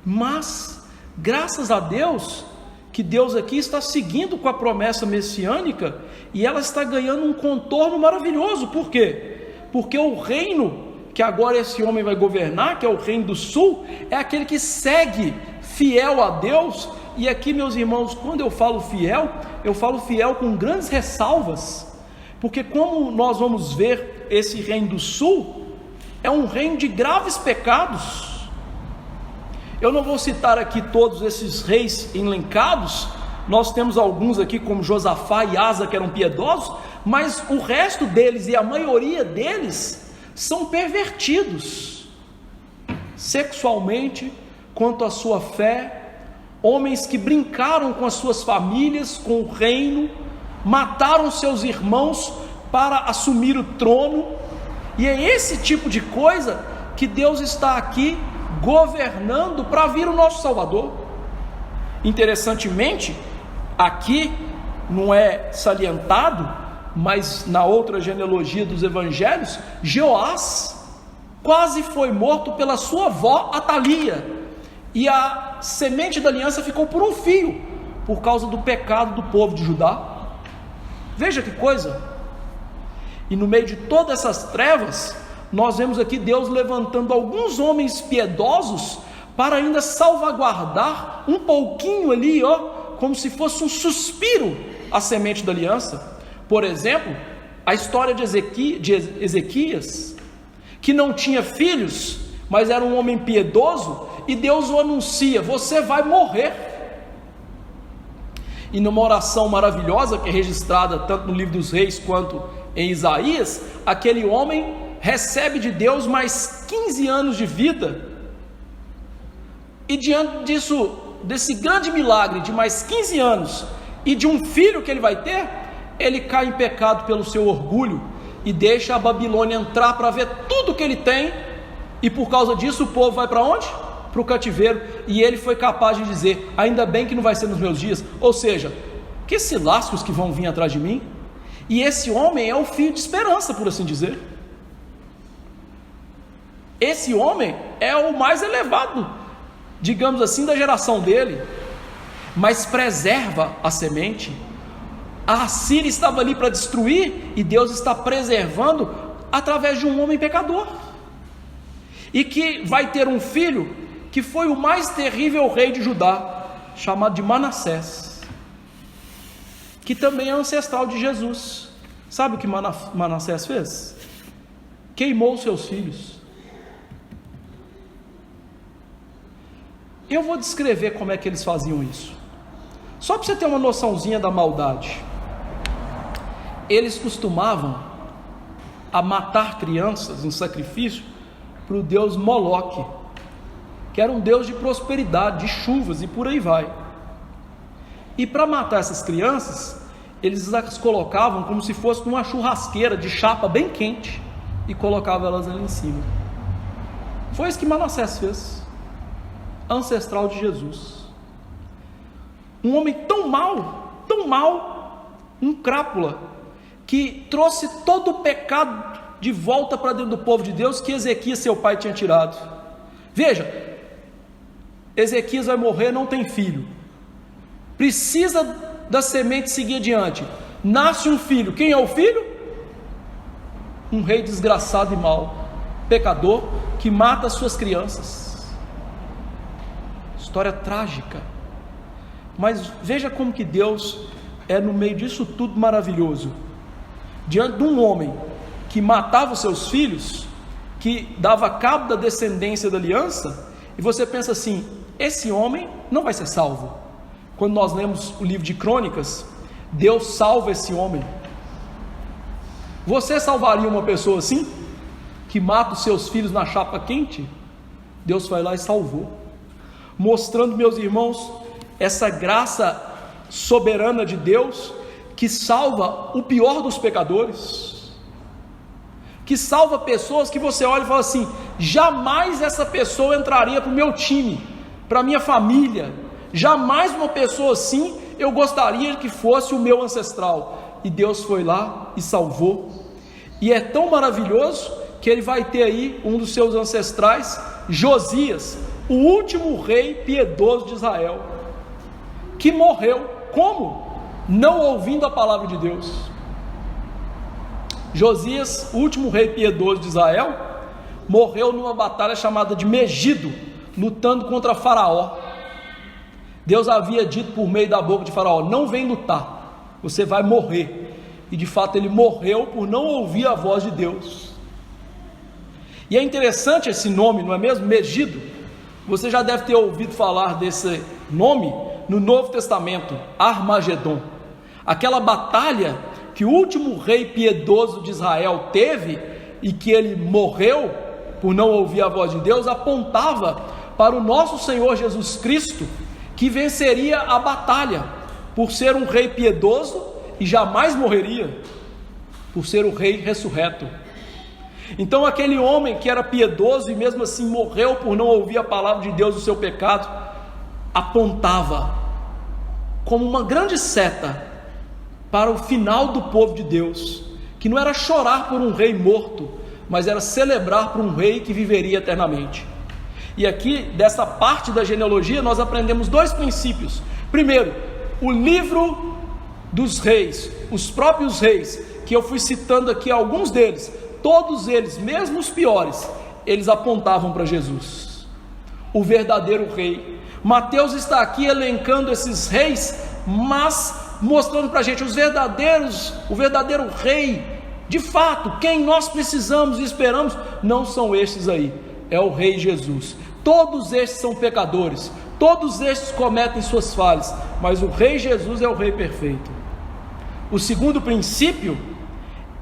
Mas graças a Deus que Deus aqui está seguindo com a promessa messiânica, e ela está ganhando um contorno maravilhoso. Por quê? Porque o reino que agora esse homem vai governar, que é o reino do sul, é aquele que segue fiel a Deus. E aqui, meus irmãos, quando eu falo fiel com grandes ressalvas, porque como nós vamos ver, esse reino do sul é um reino de graves pecados. Eu não vou citar aqui todos esses reis elencados, nós temos alguns aqui como Josafá e Asa, que eram piedosos, mas o resto deles, e a maioria deles, são pervertidos sexualmente, quanto à sua fé, homens que brincaram com as suas famílias, com o reino, mataram seus irmãos para assumir o trono, e é esse tipo de coisa que Deus está aqui governando para vir o nosso Salvador. Interessantemente, aqui não é salientado, mas na outra genealogia dos evangelhos, Jeoás quase foi morto pela sua avó Atalia, e a semente da aliança ficou por um fio, por causa do pecado do povo de Judá. Veja que coisa. E no meio de todas essas trevas, nós vemos aqui Deus levantando alguns homens piedosos para ainda salvaguardar um pouquinho ali, como se fosse um suspiro, a semente da aliança. Por exemplo, a história de Ezequias, que não tinha filhos, mas era um homem piedoso, e Deus o anuncia: você vai morrer. E numa oração maravilhosa, que é registrada tanto no livro dos reis quanto em Isaías, aquele homem recebe de Deus mais 15 anos de vida, e diante disso, desse grande milagre de mais 15 anos, e de um filho que ele vai ter, ele cai em pecado pelo seu orgulho, e deixa a Babilônia entrar para ver tudo que ele tem, e por causa disso o povo vai para onde? Para o cativeiro, e ele foi capaz de dizer: ainda bem que não vai ser nos meus dias, ou seja, que se lasque os que vão vir atrás de mim. E esse homem é o fio de esperança, por assim dizer. Esse homem é o mais elevado digamos assim, da geração dele, mas preserva a semente. A Assíria estava ali para destruir, e Deus está preservando através de um homem pecador, e que vai ter um filho que foi o mais terrível rei de Judá, chamado de Manassés, que também é ancestral de Jesus. Sabe o que Manassés fez? Queimou seus filhos. Eu vou descrever como é que eles faziam isso, só para você ter uma noçãozinha da maldade. Eles costumavam a matar crianças em sacrifício para o deus Moloque, que era um deus de prosperidade, de chuvas e por aí vai. E para matar essas crianças, eles as colocavam como se fosse numa churrasqueira de chapa bem quente, e colocavam elas ali em cima. Foi isso que Manassés fez, ancestral de Jesus. Um homem tão mau, um crápula, que trouxe todo o pecado de volta para dentro do povo de Deus, que Ezequias, seu pai, tinha tirado. Veja, Ezequias vai morrer, não tem filho, precisa da semente seguir adiante. Nasce um filho. Quem é o filho? Um rei desgraçado e mau, pecador, que mata suas crianças. História trágica. Mas veja como que Deus é, no meio disso tudo, maravilhoso. Diante de um homem que matava os seus filhos, que dava cabo da descendência da aliança, e você pensa assim: esse homem não vai ser salvo. Quando nós lemos o livro de Crônicas, Deus salva esse homem. Você salvaria uma pessoa assim, que mata os seus filhos na chapa quente? Deus foi lá e salvou, mostrando, meus irmãos, essa graça soberana de Deus, que salva o pior dos pecadores, que salva pessoas que você olha e fala assim: jamais essa pessoa entraria para o meu time, para a minha família, jamais uma pessoa assim eu gostaria que fosse o meu ancestral. E Deus foi lá e salvou. E é tão maravilhoso que ele vai ter aí um dos seus ancestrais, Josias, o último rei piedoso de Israel, que morreu como? Não ouvindo a palavra de Deus. Josias, o último rei piedoso de Israel, morreu numa batalha chamada de Megido, lutando contra Faraó. Deus havia dito por meio da boca de Faraó: não vem lutar, você vai morrer. E de fato ele morreu por não ouvir a voz de Deus. E é interessante esse nome, não é mesmo? Megido. Você já deve ter ouvido falar desse nome no Novo Testamento, Armagedon. Aquela batalha que o último rei piedoso de Israel teve, e que ele morreu por não ouvir a voz de Deus, apontava para o nosso Senhor Jesus Cristo, que venceria a batalha, por ser um rei piedoso e jamais morreria, por ser o rei ressurreto. Então aquele homem que era piedoso e mesmo assim morreu por não ouvir a palavra de Deus, o seu pecado, apontava como uma grande seta para o final do povo de Deus, que não era chorar por um rei morto, mas era celebrar por um rei que viveria eternamente. E aqui, dessa parte da genealogia, nós aprendemos dois princípios. Primeiro, o livro dos reis, os próprios reis, que eu fui citando aqui alguns deles, todos eles, mesmo os piores, eles apontavam para Jesus, o verdadeiro rei. Mateus está aqui elencando esses reis, mas mostrando para a gente o verdadeiro rei. De fato, quem nós precisamos e esperamos não são estes aí, é o rei Jesus. Todos estes são pecadores, todos estes cometem suas falhas, mas o rei Jesus é o rei perfeito. O segundo princípio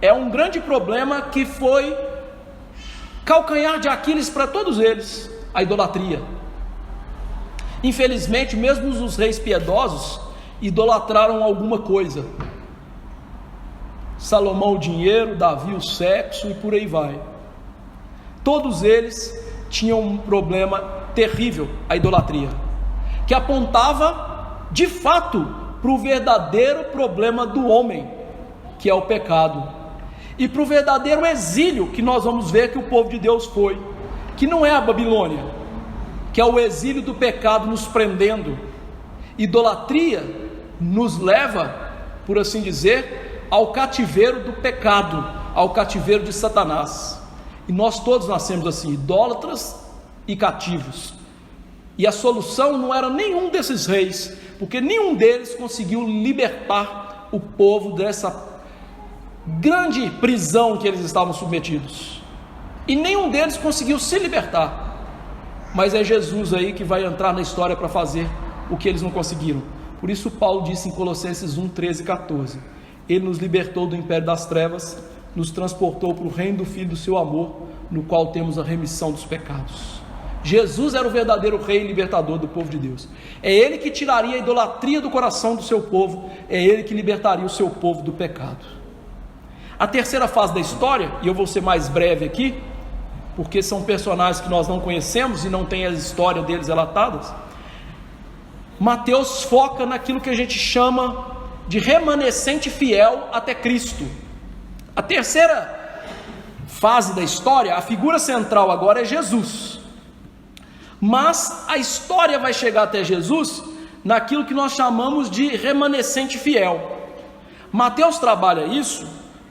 é um grande problema que foi calcanhar de Aquiles para todos eles: a idolatria. Infelizmente, mesmo os reis piedosos idolatraram alguma coisa. Salomão o dinheiro, Davi o sexo e por aí vai. Todos eles tinham um problema terrível, a idolatria, que apontava de fato para o verdadeiro problema do homem, que é o pecado, e para o verdadeiro exílio que nós vamos ver que o povo de Deus foi, que não é a Babilônia, que é o exílio do pecado nos prendendo. Idolatria nos leva, por assim dizer, ao cativeiro do pecado, ao cativeiro de Satanás. E nós todos nascemos assim, idólatras e cativos. E a solução não era nenhum desses reis, porque nenhum deles conseguiu libertar o povo dessa grande prisão que eles estavam submetidos. E nenhum deles conseguiu se libertar. Mas é Jesus aí que vai entrar na história para fazer o que eles não conseguiram. Por isso Paulo disse em Colossenses 1, 13 e 14: Ele nos libertou do império das trevas, nos transportou para o reino do Filho do seu amor, no qual temos a remissão dos pecados. Jesus era o verdadeiro rei e libertador do povo de Deus. É Ele que tiraria a idolatria do coração do seu povo, é Ele que libertaria o seu povo do pecado. A terceira fase da história, e eu vou ser mais breve aqui, porque são personagens que nós não conhecemos e não tem a história deles relatadas. Mateus foca naquilo que a gente chama de remanescente fiel até Cristo. A terceira fase da história, a figura central agora é Jesus. Mas a história vai chegar até Jesus naquilo que nós chamamos de remanescente fiel. Mateus trabalha isso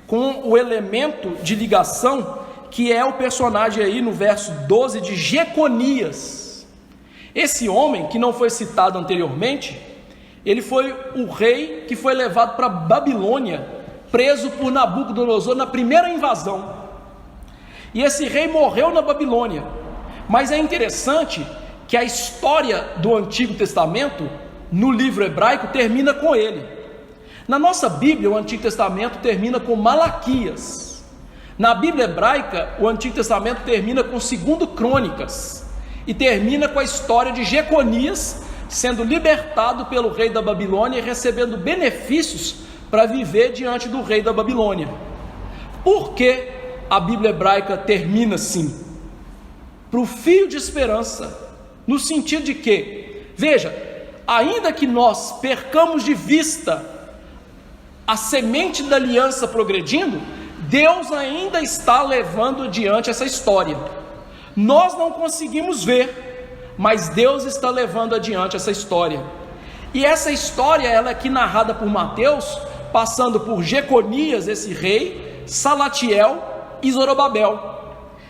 com o elemento de ligação que é o personagem aí no verso 12 de Jeconias. Esse homem, que não foi citado anteriormente, ele foi o rei que foi levado para Babilônia, preso por Nabucodonosor na primeira invasão. E esse rei morreu na Babilônia. Mas é interessante que a história do Antigo Testamento, no livro hebraico, termina com ele. Na nossa Bíblia, o Antigo Testamento termina com Malaquias. Na Bíblia hebraica, o Antigo Testamento termina com 2 Crônicas, e termina com a história de Jeconias sendo libertado pelo rei da Babilônia e recebendo benefícios para viver diante do rei da Babilônia. Por que a Bíblia hebraica termina assim? Para o fio de esperança, no sentido de que, veja, ainda que nós percamos de vista a semente da aliança progredindo, Deus ainda está levando adiante essa história. Nós não conseguimos ver, mas Deus está levando adiante essa história. E essa história, ela é aqui narrada por Mateus, passando por Jeconias, esse rei, Salatiel e Zorobabel.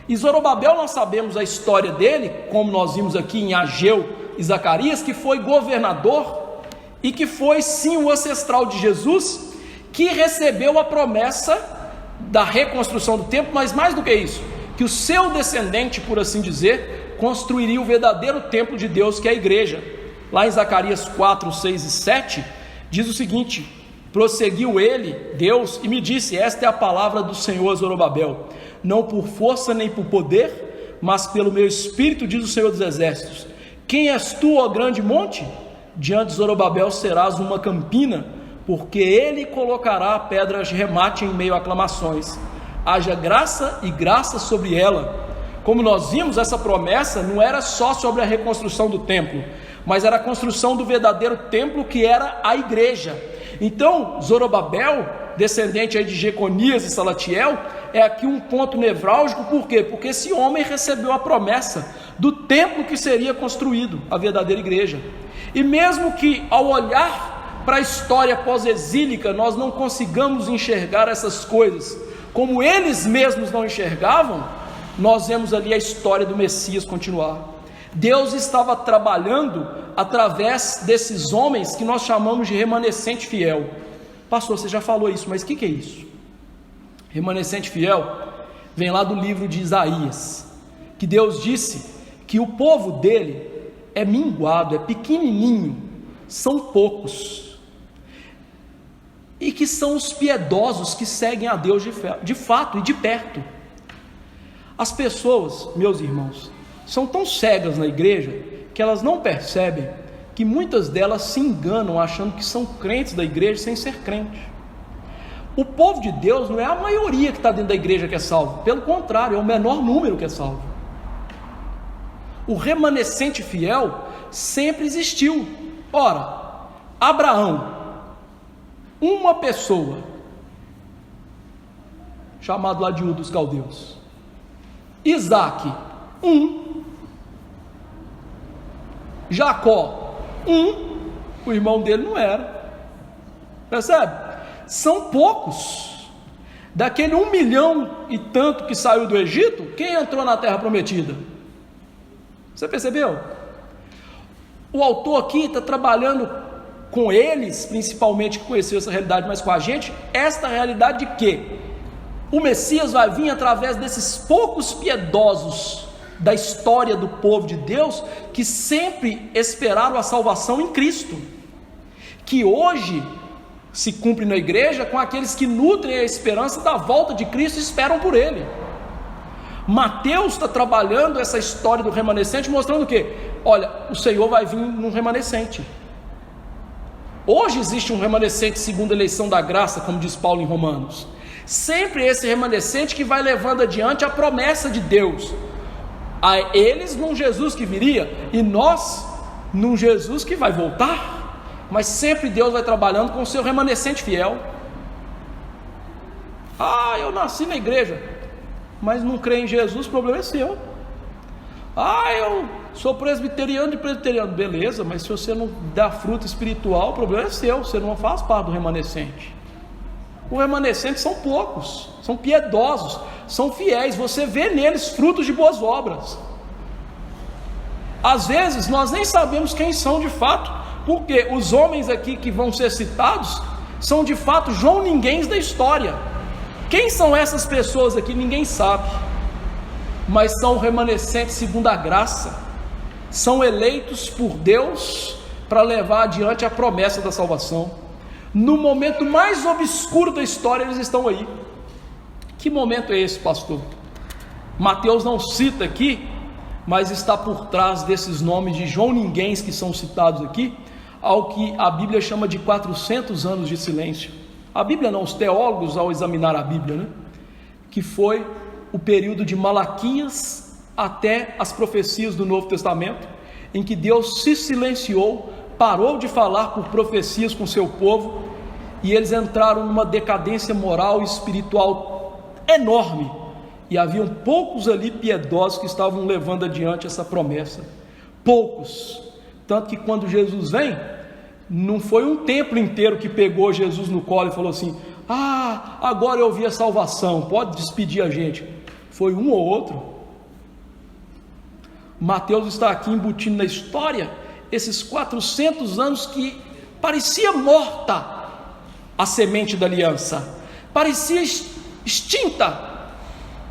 E Zorobabel, nós sabemos a história dele, como nós vimos aqui em Ageu e Zacarias, que foi governador e que foi sim o ancestral de Jesus, que recebeu a promessa da reconstrução do templo, mas mais do que isso, que o seu descendente, por assim dizer, construiria o verdadeiro templo de Deus, que é a igreja. Lá em Zacarias 4, 6 e 7, diz o seguinte: prosseguiu ele, Deus, e me disse: esta é a palavra do Senhor, Zorobabel, não por força nem por poder, mas pelo meu espírito, diz o Senhor dos exércitos. Quem és tu, ó grande monte? Diante de Zorobabel serás uma campina, porque ele colocará a pedra de remate em meio a aclamações. Haja graça e graça sobre ela. Como nós vimos, essa promessa não era só sobre a reconstrução do templo, mas era a construção do verdadeiro templo, que era a igreja. Então, Zorobabel, descendente aí de Jeconias e Salatiel, é aqui um ponto nevrálgico. Por quê? Porque esse homem recebeu a promessa do templo que seria construído, a verdadeira igreja. E mesmo que ao olhar para a história pós-exílica nós não consigamos enxergar essas coisas como eles mesmos não enxergavam, nós vemos ali a história do Messias continuar. Deus estava trabalhando através desses homens que nós chamamos de remanescente fiel. Pastor, você já falou isso, mas o que é isso? Remanescente fiel vem lá do livro de Isaías, que Deus disse que o povo dele é minguado, é pequenininho, são poucos, e que são os piedosos que seguem a Deus de fato e de perto. As pessoas, meus irmãos, são tão cegas na igreja que elas não percebem que muitas delas se enganam achando que são crentes da igreja sem ser crente. O povo de Deus não é a maioria que está dentro da igreja que é salvo, pelo contrário, é o menor número que é salvo. O remanescente fiel sempre existiu. Ora, Abraão, uma pessoa, chamado lá de Ur dos Caldeus. Isaac, Jacó, o irmão dele não era. Percebe? São poucos. Daquele 1 milhão e tanto que saiu do Egito, quem entrou na terra prometida? Você percebeu? O autor aqui está trabalhando com eles, principalmente que conheceu essa realidade, mas com a gente, esta realidade de que o Messias vai vir através desses poucos piedosos da história do povo de Deus, que sempre esperaram a salvação em Cristo, que hoje se cumpre na igreja com aqueles que nutrem a esperança da volta de Cristo e esperam por Ele. Mateus está trabalhando essa história do remanescente, mostrando o quê? Olha, o Senhor vai vir num remanescente. Hoje existe um remanescente segundo a eleição da graça, como diz Paulo em Romanos. Sempre esse remanescente que vai levando adiante a promessa de Deus. A eles num Jesus que viria, e nós num Jesus que vai voltar. Mas sempre Deus vai trabalhando com o seu remanescente fiel. Eu nasci na igreja, mas não creio em Jesus, o problema é seu. Eu sou presbiteriano de presbiteriano, beleza, mas se você não dá fruto espiritual, o problema é seu, você não faz parte do remanescente. O remanescente são poucos, são piedosos, são fiéis, você vê neles frutos de boas obras. Às vezes nós nem sabemos quem são de fato, porque os homens aqui que vão ser citados são de fato João Ninguéms da história. Quem são essas pessoas aqui? Ninguém sabe, mas são remanescentes segundo a graça, são eleitos por Deus para levar adiante a promessa da salvação. No momento mais obscuro da história eles estão aí. Que momento é esse, pastor? Mateus não cita aqui, mas está por trás desses nomes de João Ninguéms que são citados aqui, ao que a Bíblia chama de 400 anos de silêncio. A Bíblia não, os teólogos ao examinar a Bíblia, que foi o período de Malaquias até as profecias do Novo Testamento, em que Deus se silenciou, parou de falar por profecias com seu povo, e eles entraram numa decadência moral e espiritual enorme, e haviam poucos ali piedosos que estavam levando adiante essa promessa, poucos, tanto que quando Jesus vem, não foi um templo inteiro que pegou Jesus no colo e falou assim: agora eu vi a salvação, pode despedir a gente. Foi um ou outro. Mateus está aqui embutindo na história esses 400 anos que parecia morta a semente da aliança, parecia extinta,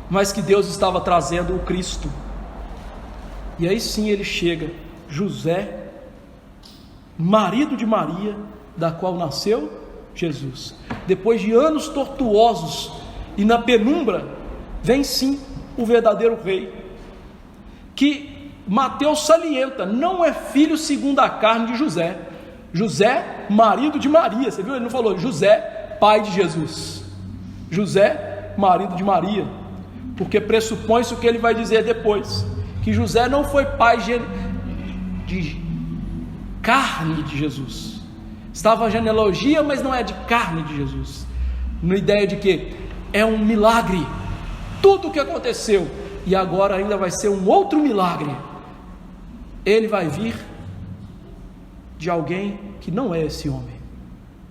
mas que Deus estava trazendo o Cristo. E aí sim ele chega, José, marido de Maria, da qual nasceu Jesus. Depois de anos tortuosos e na penumbra, vem sim o verdadeiro rei, que Mateus salienta, não é filho segundo a carne de José. José, marido de Maria, você viu? Ele não falou José, pai de Jesus. José, marido de Maria, porque pressupõe-se o que ele vai dizer depois, que José não foi pai de carne de Jesus. Estava a genealogia, mas não é de carne de Jesus. Na ideia de que é um milagre, tudo o que aconteceu, e agora ainda vai ser um outro milagre. Ele vai vir de alguém que não é esse homem,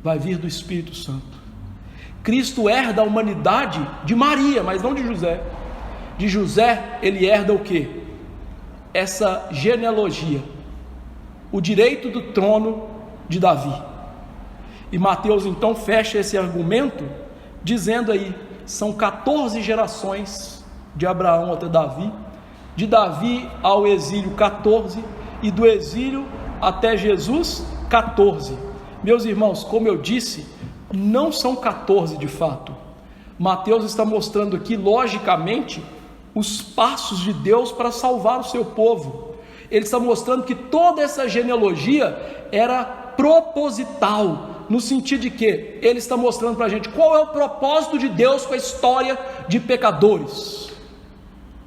vai vir do Espírito Santo. Cristo herda a humanidade de Maria, mas não de José. De José ele herda o quê? Essa genealogia, o direito do trono de Davi. E Mateus então fecha esse argumento dizendo aí, são 14 gerações de Abraão até Davi, de Davi ao exílio 14, e do exílio até Jesus 14. Meus irmãos, como eu disse, não são 14 de fato. Mateus está mostrando aqui logicamente os passos de Deus para salvar o seu povo. Ele está mostrando que toda essa genealogia era proposital, no sentido de que ele está mostrando para a gente qual é o propósito de Deus com a história de pecadores: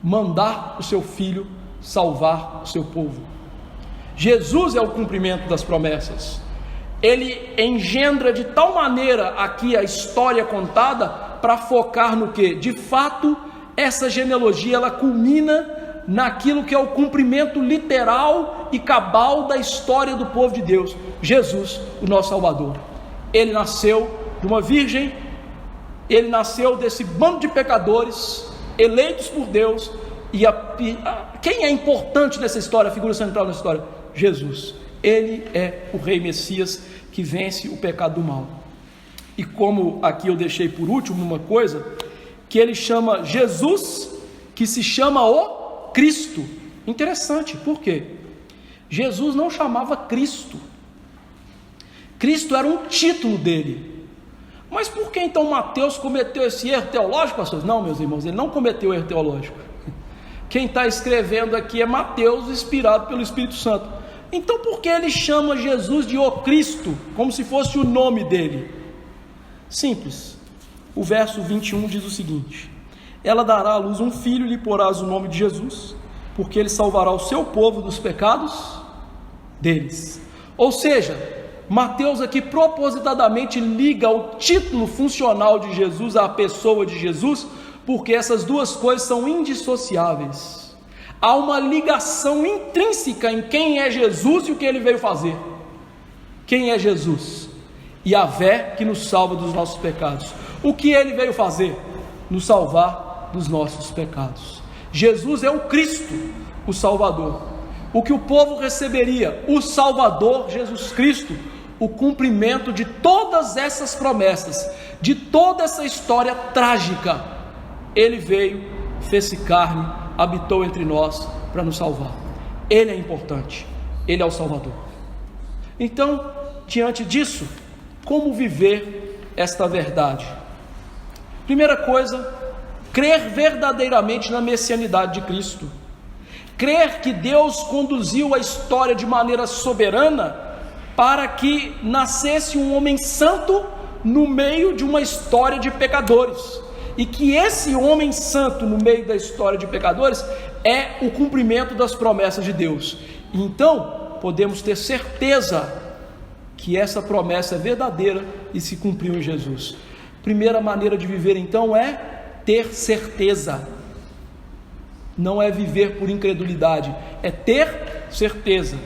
mandar o seu filho salvar o seu povo. Jesus é o cumprimento das promessas. Ele engendra de tal maneira aqui a história contada para focar no que? De fato, essa genealogia ela culmina naquilo que é o cumprimento literal e cabal da história do povo de Deus, Jesus, o nosso Salvador. Ele nasceu de uma virgem, ele nasceu desse bando de pecadores, eleitos por Deus, e quem é importante nessa história, a figura central da história? Jesus. Ele é o Rei Messias que vence o pecado do mal. E como aqui eu deixei por último uma coisa, que ele chama Jesus, que se chama o Cristo. Interessante, por quê? Jesus não chamava Cristo. Cristo era um título dele. Mas por que então Mateus cometeu esse erro teológico, pastor? Não, meus irmãos, ele não cometeu erro teológico. Quem está escrevendo aqui é Mateus, inspirado pelo Espírito Santo. Então por que ele chama Jesus de o Cristo, como se fosse o nome dele? Simples. O verso 21 diz o seguinte: ela dará à luz um filho e lhe porás o nome de Jesus, porque ele salvará o seu povo dos pecados deles. Ou seja, Mateus aqui propositadamente liga o título funcional de Jesus à pessoa de Jesus, porque essas duas coisas são indissociáveis. Há uma ligação intrínseca em quem é Jesus e o que ele veio fazer. Quem é Jesus? Yahvé, que nos salva dos nossos pecados. O que ele veio fazer? Nos salvar dos nossos pecados. Jesus é o Cristo, o Salvador. O que o povo receberia? O Salvador, Jesus Cristo, o cumprimento de todas essas promessas, de toda essa história trágica. Ele veio, fez-se carne, habitou entre nós para nos salvar. Ele é importante, ele é o Salvador. Então, diante disso, como viver esta verdade? Primeira coisa, crer verdadeiramente na messianidade de Cristo. Crer que Deus conduziu a história de maneira soberana para que nascesse um homem santo no meio de uma história de pecadores, e que esse homem santo no meio da história de pecadores é o cumprimento das promessas de Deus. Então podemos ter certeza que essa promessa é verdadeira e se cumpriu em Jesus. Primeira maneira de viver então é ter certeza. Não é viver por incredulidade, é ter certeza.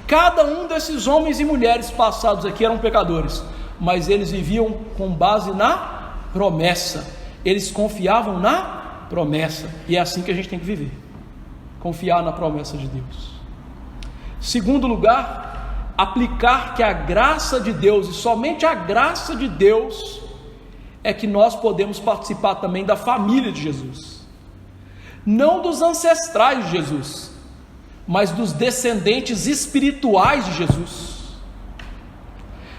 Cada um desses homens e mulheres passados aqui eram pecadores, mas eles viviam com base na promessa. Eles confiavam na promessa, e é assim que a gente tem que viver, confiar na promessa de Deus. Segundo lugar, aplicar que a graça de Deus, e somente a graça de Deus, é que nós podemos participar também da família de Jesus, não dos ancestrais de Jesus, mas dos descendentes espirituais de Jesus.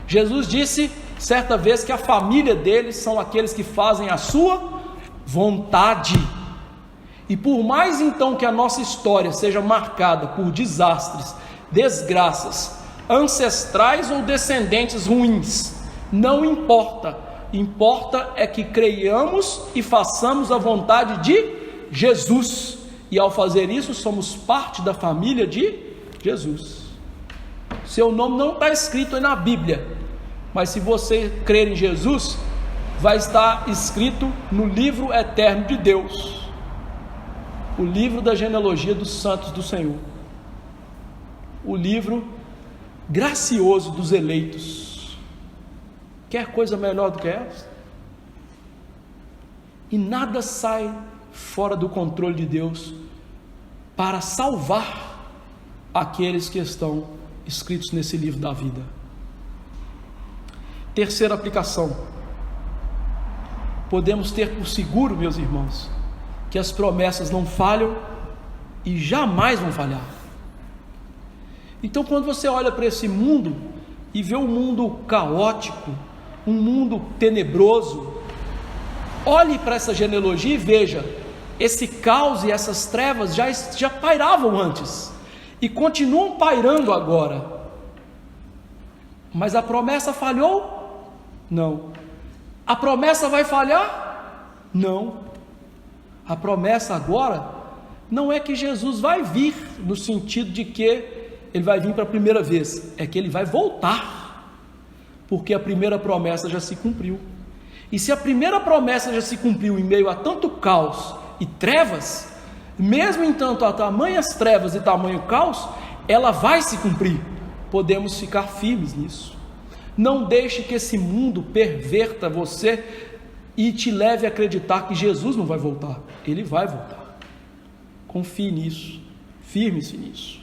Jesus disse certa vez que a família deles são aqueles que fazem a sua vontade. E por mais então que a nossa história seja marcada por desastres, desgraças, ancestrais ou descendentes ruins, não importa. Importa é que creiamos e façamos a vontade de Jesus, e ao fazer isso somos parte da família de Jesus. Seu nome não está escrito aí na Bíblia, mas se você crer em Jesus, vai estar escrito no livro eterno de Deus, o livro da genealogia dos santos do Senhor, o livro gracioso dos eleitos. Quer coisa melhor do que essa? E nada sai fora do controle de Deus para salvar aqueles que estão escritos nesse livro da vida. Terceira aplicação: podemos ter por seguro, meus irmãos, que as promessas não falham e jamais vão falhar. Então, quando você olha para esse mundo e vê um mundo caótico, um mundo tenebroso, olhe para essa genealogia e veja, esse caos e essas trevas já pairavam antes e continuam pairando agora. Mas a promessa falhou? Não. A promessa vai falhar? Não. A promessa agora não é que Jesus vai vir no sentido de que ele vai vir para a primeira vez, é que ele vai voltar, porque a primeira promessa já se cumpriu. E se a primeira promessa já se cumpriu em meio a tanto caos e trevas, mesmo em tanto a tamanhas trevas e tamanho caos, ela vai se cumprir. Podemos ficar firmes nisso. Não deixe que esse mundo perverta você e te leve a acreditar que Jesus não vai voltar. Ele vai voltar. Confie nisso, firme-se nisso.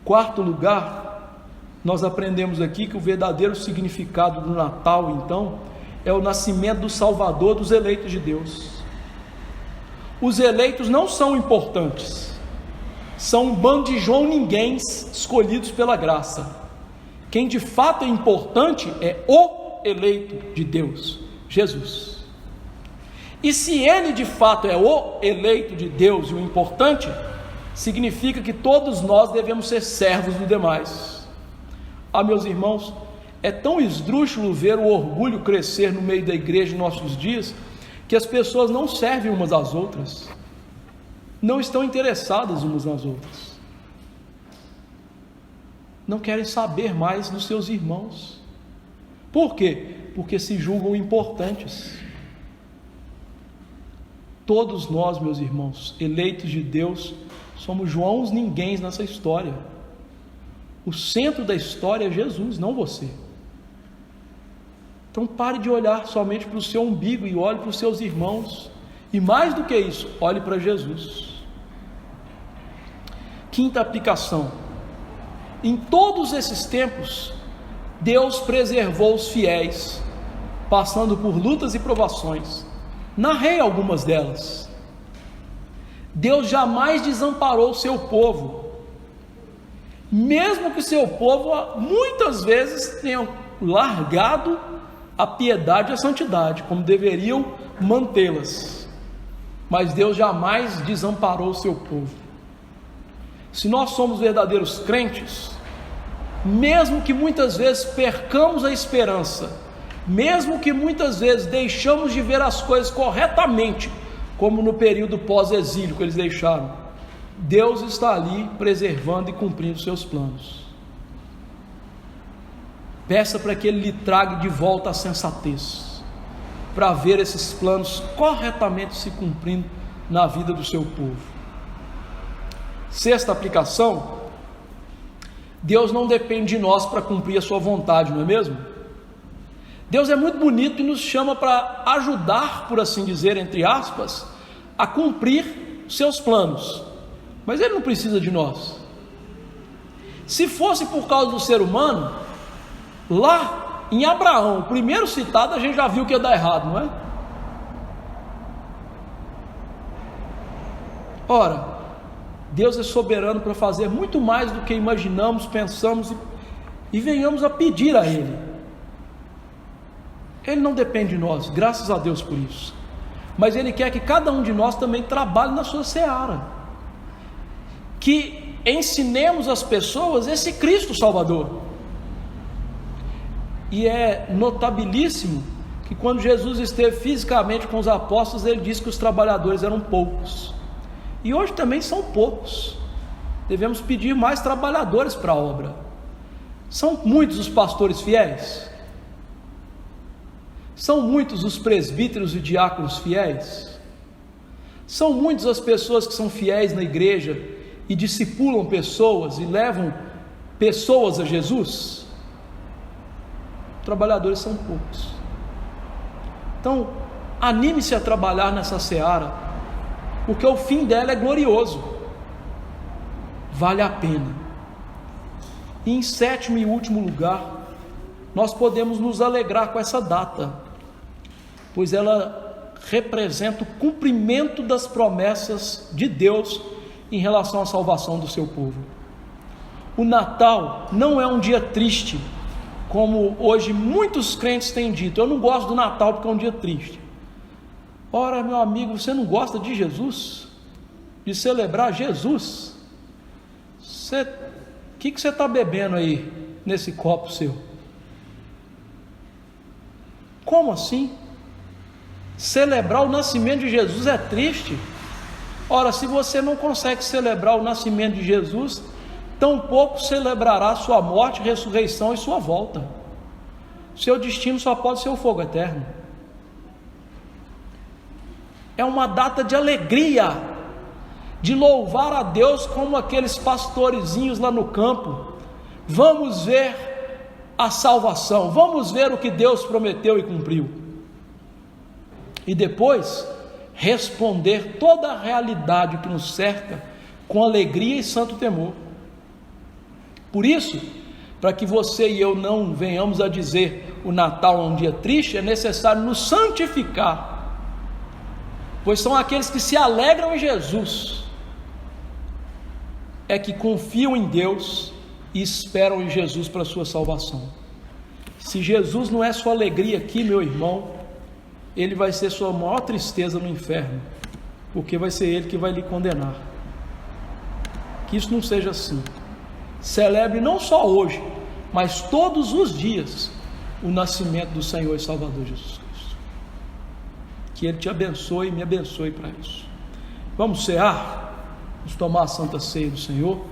Quarto lugar, nós aprendemos aqui que o verdadeiro significado do Natal, então, é o nascimento do Salvador dos eleitos de Deus. Os eleitos não são importantes, são um bando de João ninguéms escolhidos pela graça. Quem de fato é importante é o eleito de Deus, Jesus. E se ele de fato é o eleito de Deus e o importante, significa que todos nós devemos ser servos dos demais. Meus irmãos, é tão esdrúxulo ver o orgulho crescer no meio da igreja em nossos dias, que as pessoas não servem umas às outras, não estão interessadas umas nas outras, não querem saber mais dos seus irmãos. Por quê? Porque se julgam importantes. Todos nós, meus irmãos, eleitos de Deus, somos Joãos ninguéms nessa história. O centro da história é Jesus, não você. Então pare de olhar somente para o seu umbigo e olhe para os seus irmãos. E mais do que isso, olhe para Jesus. Quinta aplicação: em todos esses tempos, Deus preservou os fiéis, passando por lutas e provações. Narrei algumas delas. Deus jamais desamparou o seu povo, mesmo que seu povo muitas vezes tenham largado a piedade e a santidade, como deveriam mantê-las, mas Deus jamais desamparou o seu povo. Se nós somos verdadeiros crentes, mesmo que muitas vezes percamos a esperança, mesmo que muitas vezes deixamos de ver as coisas corretamente, como no período pós-exílio que eles deixaram, Deus está ali preservando e cumprindo seus planos. Peça para que Ele lhe traga de volta a sensatez, para ver esses planos corretamente se cumprindo na vida do seu povo. Sexta aplicação: Deus não depende de nós para cumprir a sua vontade, não é mesmo? Deus é muito bonito e nos chama para ajudar, por assim dizer, entre aspas, a cumprir seus planos, mas Ele não precisa de nós. Se fosse por causa do ser humano, lá em Abraão, o primeiro citado, a gente já viu que ia dar errado, não é? Ora, Deus é soberano para fazer muito mais do que imaginamos, pensamos e venhamos a pedir a Ele. Ele não depende de nós, graças a Deus por isso, mas Ele quer que cada um de nós também trabalhe na sua seara, que ensinemos às pessoas esse Cristo Salvador. E é notabilíssimo que quando Jesus esteve fisicamente com os apóstolos, Ele disse que os trabalhadores eram poucos, e hoje também são poucos. Devemos pedir mais trabalhadores para a obra. São muitos os pastores fiéis? São muitos os presbíteros e diáconos fiéis? São muitas as pessoas que são fiéis na igreja e discipulam pessoas e levam pessoas a Jesus? Trabalhadores são poucos. Então, anime-se a trabalhar nessa seara, porque o fim dela é glorioso, vale a pena. E em sétimo e último lugar, nós podemos nos alegrar com essa data, pois ela representa o cumprimento das promessas de Deus em relação à salvação do seu povo. O Natal não é um dia triste, como hoje muitos crentes têm dito. Eu não gosto do Natal porque é um dia triste. Ora, meu amigo, você não gosta de Jesus? De celebrar Jesus? O que você está bebendo aí nesse copo seu? Como assim? Celebrar o nascimento de Jesus é triste? Ora, se você não consegue celebrar o nascimento de Jesus, tampouco celebrará sua morte, ressurreição e sua volta. Seu destino só pode ser o fogo eterno. É uma data de alegria, de louvar a Deus como aqueles pastorezinhos lá no campo. Vamos ver a salvação, vamos ver o que Deus prometeu e cumpriu, e depois responder toda a realidade que nos cerca com alegria e santo temor. Por isso, para que você e eu não venhamos a dizer o Natal é um dia triste, é necessário nos santificar, pois são aqueles que se alegram em Jesus, é que confiam em Deus e esperam em Jesus para a sua salvação. Se Jesus não é sua alegria aqui, meu irmão, ele vai ser sua maior tristeza no inferno, porque vai ser ele que vai lhe condenar. Que isso não seja assim. Celebre não só hoje, mas todos os dias o nascimento do Senhor e Salvador Jesus Cristo. Que ele te abençoe e me abençoe para isso. Vamos cear, vamos tomar a Santa Ceia do Senhor.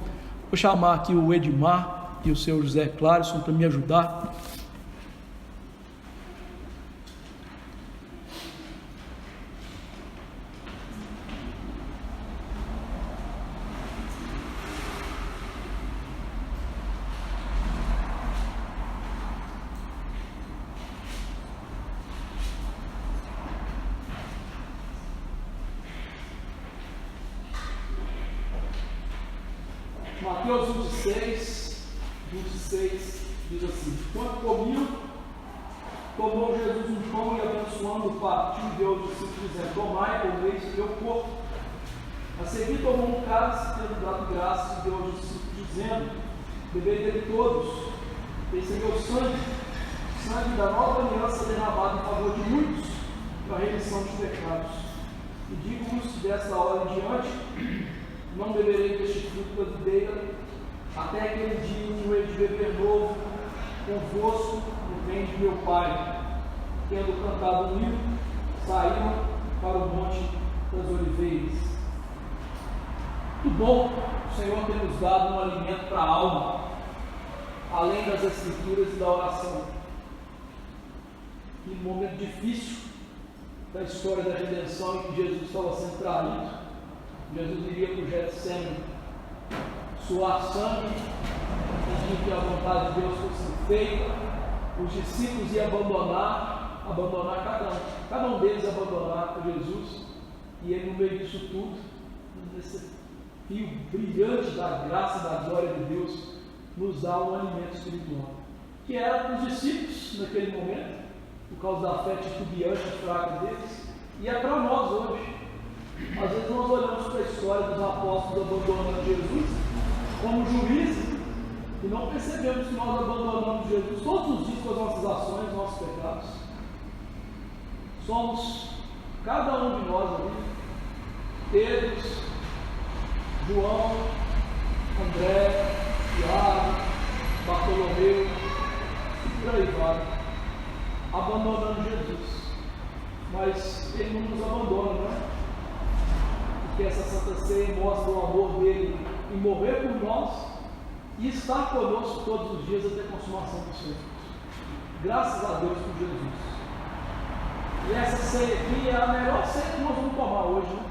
Vou chamar aqui o Edmar e o seu José Clarison para me ajudar. Mateus 26 diz assim: quando comiam, tomou Jesus um pão e abençoando partiu e deu aos discípulos dizendo: tomai, comeis, meu corpo. A seguir tomou um cálice, tendo dado graças, e deu aos discípulos dizendo: bebei dele todos, esse é meu sangue, sangue da nova aliança derramado em favor de muitos, para a remissão dos pecados. E digo-vos que desta hora em diante não beberei deste fruto da videira, até aquele dia em que eu hei de beber novo convosco no reino de meu Pai. Tendo cantado um hino, saíram para o monte das Oliveiras. Muito bom o Senhor ter nos dado um alimento para a alma, além das escrituras e da oração. Que momento difícil da história da redenção, em que Jesus estava sendo traído. Jesus iria para o Getsemane suar sangue, pedir que a vontade de Deus fosse feita. Os discípulos iam abandonar cada um deles abandonar Jesus, e ele, no meio disso tudo, nesse fio brilhante da graça e da glória de Deus, nos dá um alimento espiritual, que era para os discípulos naquele momento, por causa da fé titubeante e fraca deles, e é para nós hoje. Às vezes nós olhamos para a história dos apóstolos abandonando Jesus como juízes e não percebemos que nós abandonamos Jesus todos os dias com as nossas ações, nossos pecados. Somos, cada um de nós ali, Pedro, João, André, Tiago, Bartolomeu, e por aí vai, abandonando Jesus. Mas ele não nos abandona, não é? Que essa Santa Ceia mostra o amor dele em morrer por nós e estar conosco todos os dias até a consumação dos séculos. Graças a Deus por Jesus. E essa ceia aqui é a melhor ceia que nós vamos tomar hoje, né?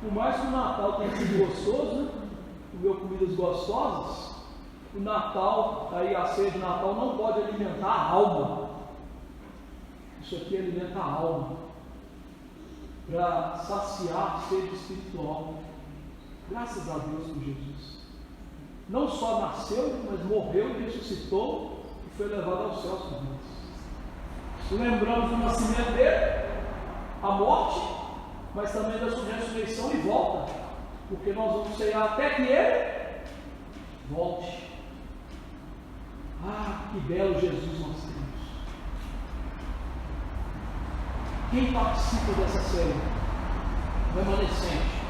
Por mais que o Natal tenha sido gostoso, né? Comeu comidas gostosas, o Natal, aí a ceia de Natal não pode alimentar a alma. Isso aqui alimenta a alma, para saciar a sede espiritual. Graças a Deus por Jesus. Não só nasceu, mas morreu e ressuscitou e foi levado aos céus por nós. Lembramos do nascimento dele, a morte, mas também da sua ressurreição e volta, porque nós vamos cear até que ele volte. Ah, que belo Jesus nós temos. Quem participa dessa ceia? Remanescente,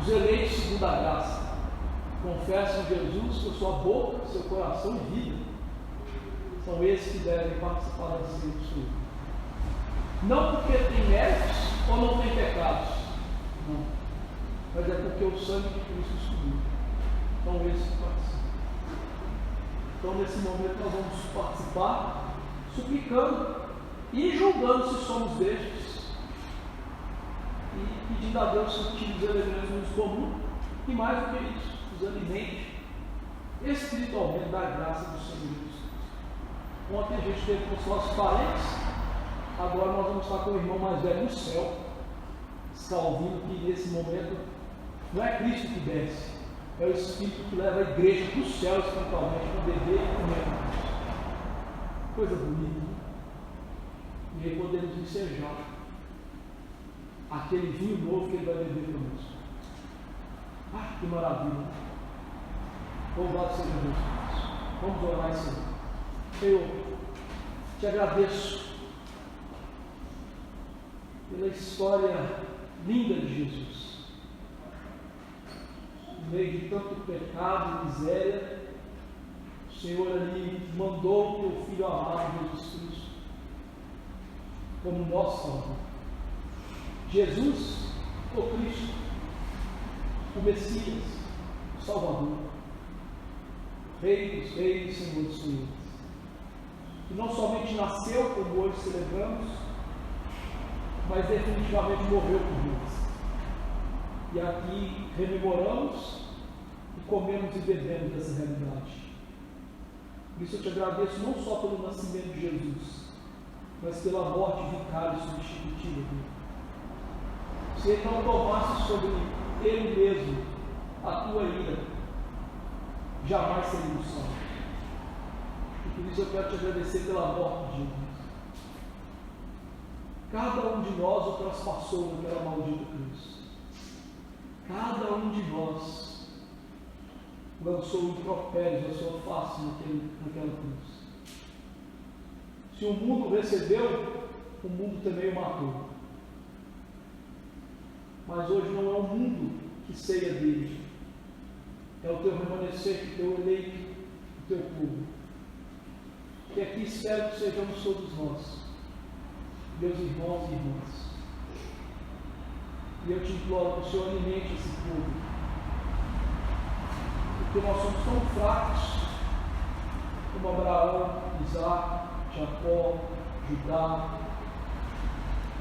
os eleitos segundo a graça, confessam Jesus com sua boca, seu coração e vida. São esses que devem participar da ceia do Senhor. Não porque tem méritos ou não tem pecados, não, mas é porque o sangue de Cristo subiu. São esses que participam. Então, nesse momento, nós vamos participar, suplicando e julgando se somos destes, e pedindo pedindo a Deus que os elementos nos comum e mais do que isso, os alimente espiritualmente da graça do Senhor Jesus. Ontem a gente teve com os nossos parentes, agora nós vamos estar com o irmão mais velho no céu, está ouvindo que nesse momento não é Cristo que desce, é o Espírito que leva a igreja para o céu espiritualmente, para beber e comer com Cristo. Coisa bonita, né? E aí podemos ensejar aquele vinho novo que ele vai beber conosco. Ah, que maravilha! Louvado seja Deus. Vamos orar, Senhor. Senhor, te agradeço pela história linda de Jesus. No meio de tanto pecado e miséria, o Senhor ali mandou o teu Filho amado, Jesus Cristo, como nosso Salvador. Jesus, o Cristo, o Messias, o Salvador, Rei dos Reis, Senhor dos Senhores, que não somente nasceu, como hoje celebramos, mas definitivamente morreu por nós. E aqui rememoramos e comemos e bebemos dessa realidade. Por isso eu te agradeço não só pelo nascimento de Jesus, mas pela morte vicária e substitutiva dele. Se ele não tomasse sobre ele mesmo a tua ira, jamais seríamos salvos. E por isso eu quero te agradecer pela morte de Jesus. Cada um de nós o traspassou naquela maldita cruz. Cada um de nós lançou um impropério na sua face naquela cruz. Se o mundo recebeu, o mundo também o matou. Mas hoje não é o mundo que ceia dele, é o teu remanescente, o teu eleito, o teu povo. Que aqui espero que sejamos todos nós, meus irmãos e irmãs. E eu te imploro que o Senhor alimente esse povo, porque nós somos tão fracos como Abraão, Isaac, Jacó, Judá,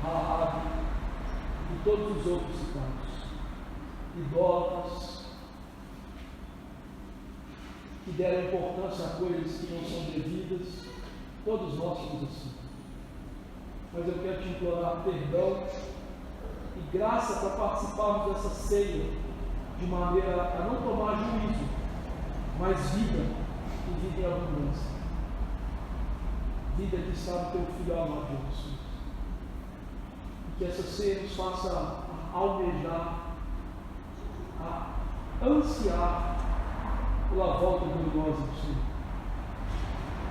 Raabe e todos os outros citados, idólatras, que deram importância a coisas que não são devidas. Todos nós somos assim. Mas eu quero te implorar perdão e graça para participarmos dessa ceia de maneira a não tomar juízo, mas vida, e vida em abundância. Vida que está no teu Filho amado, Jesus. E que essa ceia nos faça almejar, a ansiar pela volta gloriosa do Senhor.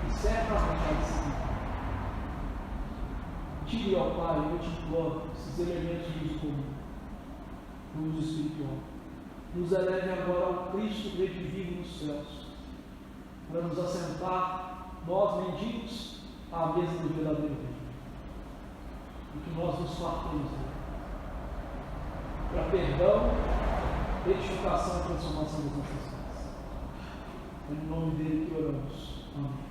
E certamente há de seguir. Tire, ó Pai, eu te imploro, esses elementos de uso comum, no uso espiritual. Nos eleve agora ao Cristo redivivo nos céus, para nos assentar, nós mendigos, à mesa do verdadeiro Rei. E que nós nos fartemos para perdão, edificação e transformação das nossas vidas. É no nome dele que oramos. Amém.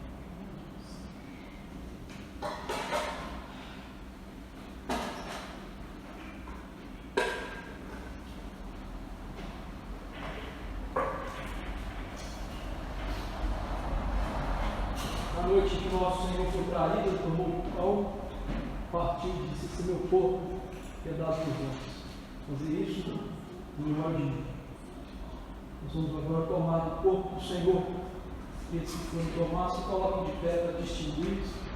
Na noite que nosso Senhor foi traído, ele tomou o pão, partiu e disse: esse é meu corpo, que é dado por vós. Fazer isso no memória de mim. Nós vamos agora tomar o corpo do Senhor. E se for tomar, se coloquem de pé para distinguir isso.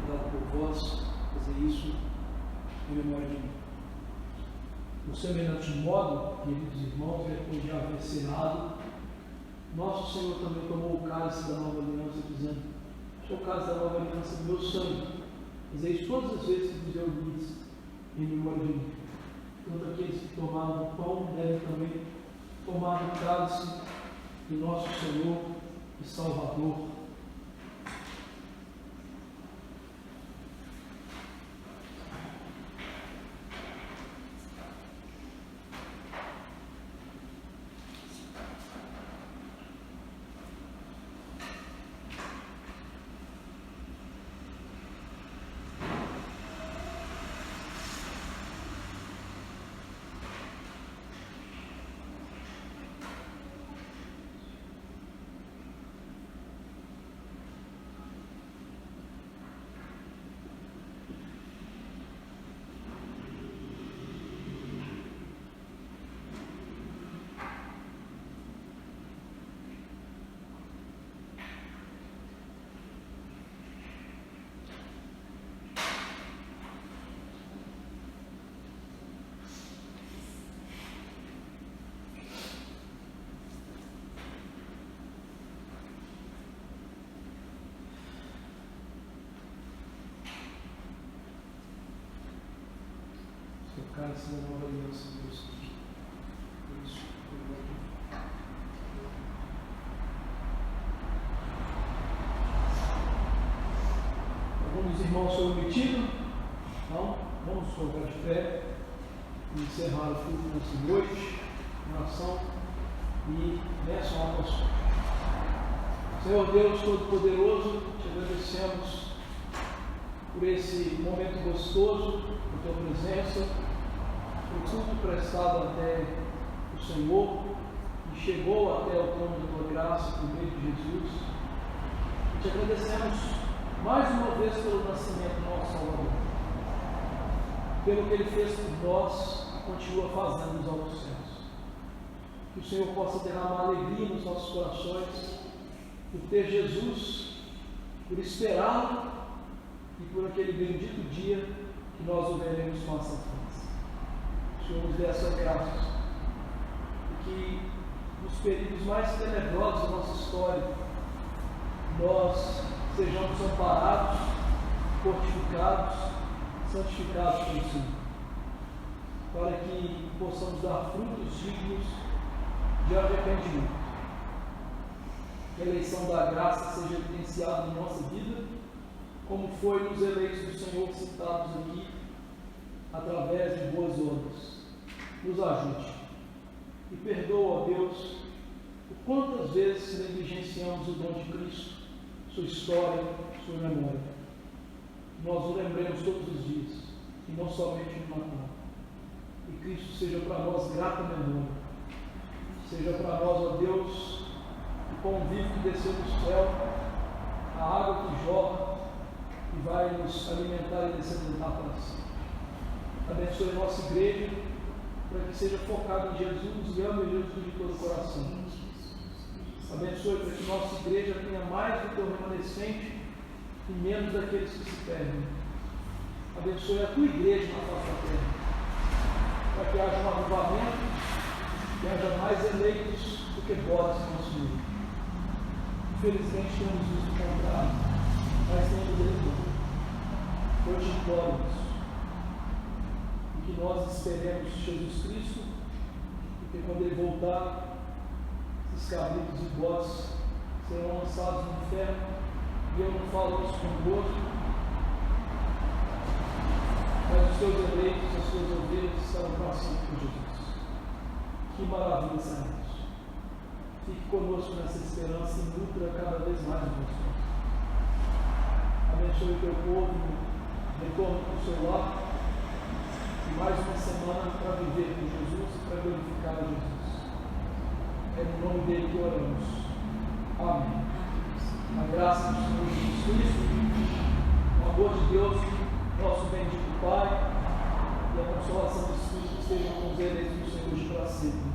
dado por vós, fazer isso em memória de mim. Por semelhante modo, queridos irmãos, depois de haver cenado, nosso Senhor também tomou o cálice da nova aliança, dizendo: este é o cálice da nova aliança do meu sangue. Fazeis todas as vezes que vos reunides em memória de mim. Todos aqueles que tomaram o pão devem também tomar o cálice do nosso Senhor e Salvador. Cálice da nova aliança de Deus. Isso. Alguns irmãos foram omitidos? Não? Vamos colocar de pé e encerrar o culto nessa noite, oração e bênção ao nosso. Senhor Deus Todo-Poderoso, te agradecemos por esse momento gostoso, por tua presença, por tudo prestado até o Senhor, e chegou até o trono da tua graça por meio de Jesus. E te agradecemos mais uma vez pelo nascimento do nosso Salvador, pelo que Ele fez por nós e continua fazendo nos altos céus. Que o Senhor possa derramar alegria nos nossos corações por ter Jesus, por esperá-lo e por aquele bendito dia que nós o veremos face a face. O Senhor nos dê essa graça e que nos períodos mais tenebrosos da nossa história nós sejamos amparados, fortificados, santificados pelo Senhor, para que possamos dar frutos dignos de arrependimento. Que a eleição da graça seja evidenciada em nossa vida, como foi nos eleitos do Senhor citados aqui, através de boas obras. Nos ajude e perdoa, ó Deus, por quantas vezes negligenciamos o dom de Cristo, sua história, sua memória. Nós o lembremos todos os dias, e não somente no Natal. E Cristo seja para nós grata memória, seja para nós, ó Deus, o pão vivo que desceu do céu, a água que jorra e vai nos alimentar e descedentar para si. Abençoe a nossa igreja, para que seja focado em Jesus e ame Jesus de todo o coração. Abençoe para que nossa igreja tenha mais do teu remanescente e menos daqueles que se perdem. Abençoe a tua igreja na face da terra, para que haja um avivamento, que haja mais eleitos do que bodas no nosso meio. Infelizmente temos visto o contrário, mas temos ele. Eu te imploro isso. E que nós esperemos Jesus Cristo, porque quando Ele voltar, esses cabritos e bodes serão lançados no inferno, e eu não falo isso com gozo, mas os seus eleitos, as suas ovelhas estarão para sempre com Jesus. Que maravilha, Senhor! Fique conosco nessa esperança e nutra cada vez mais o nosso coração. Abençoe o teu povo, retorno para o seu lar, e mais uma semana para viver com Jesus e para glorificar a Jesus. É no nome dele que oramos. Amém. A graça do Senhor Jesus Cristo, o amor de Deus, nosso bendito Pai, e a consolação do Espírito estejam com os eleitos do Senhor de para sempre.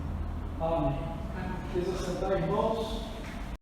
Amém. Vocês assentar, irmãos.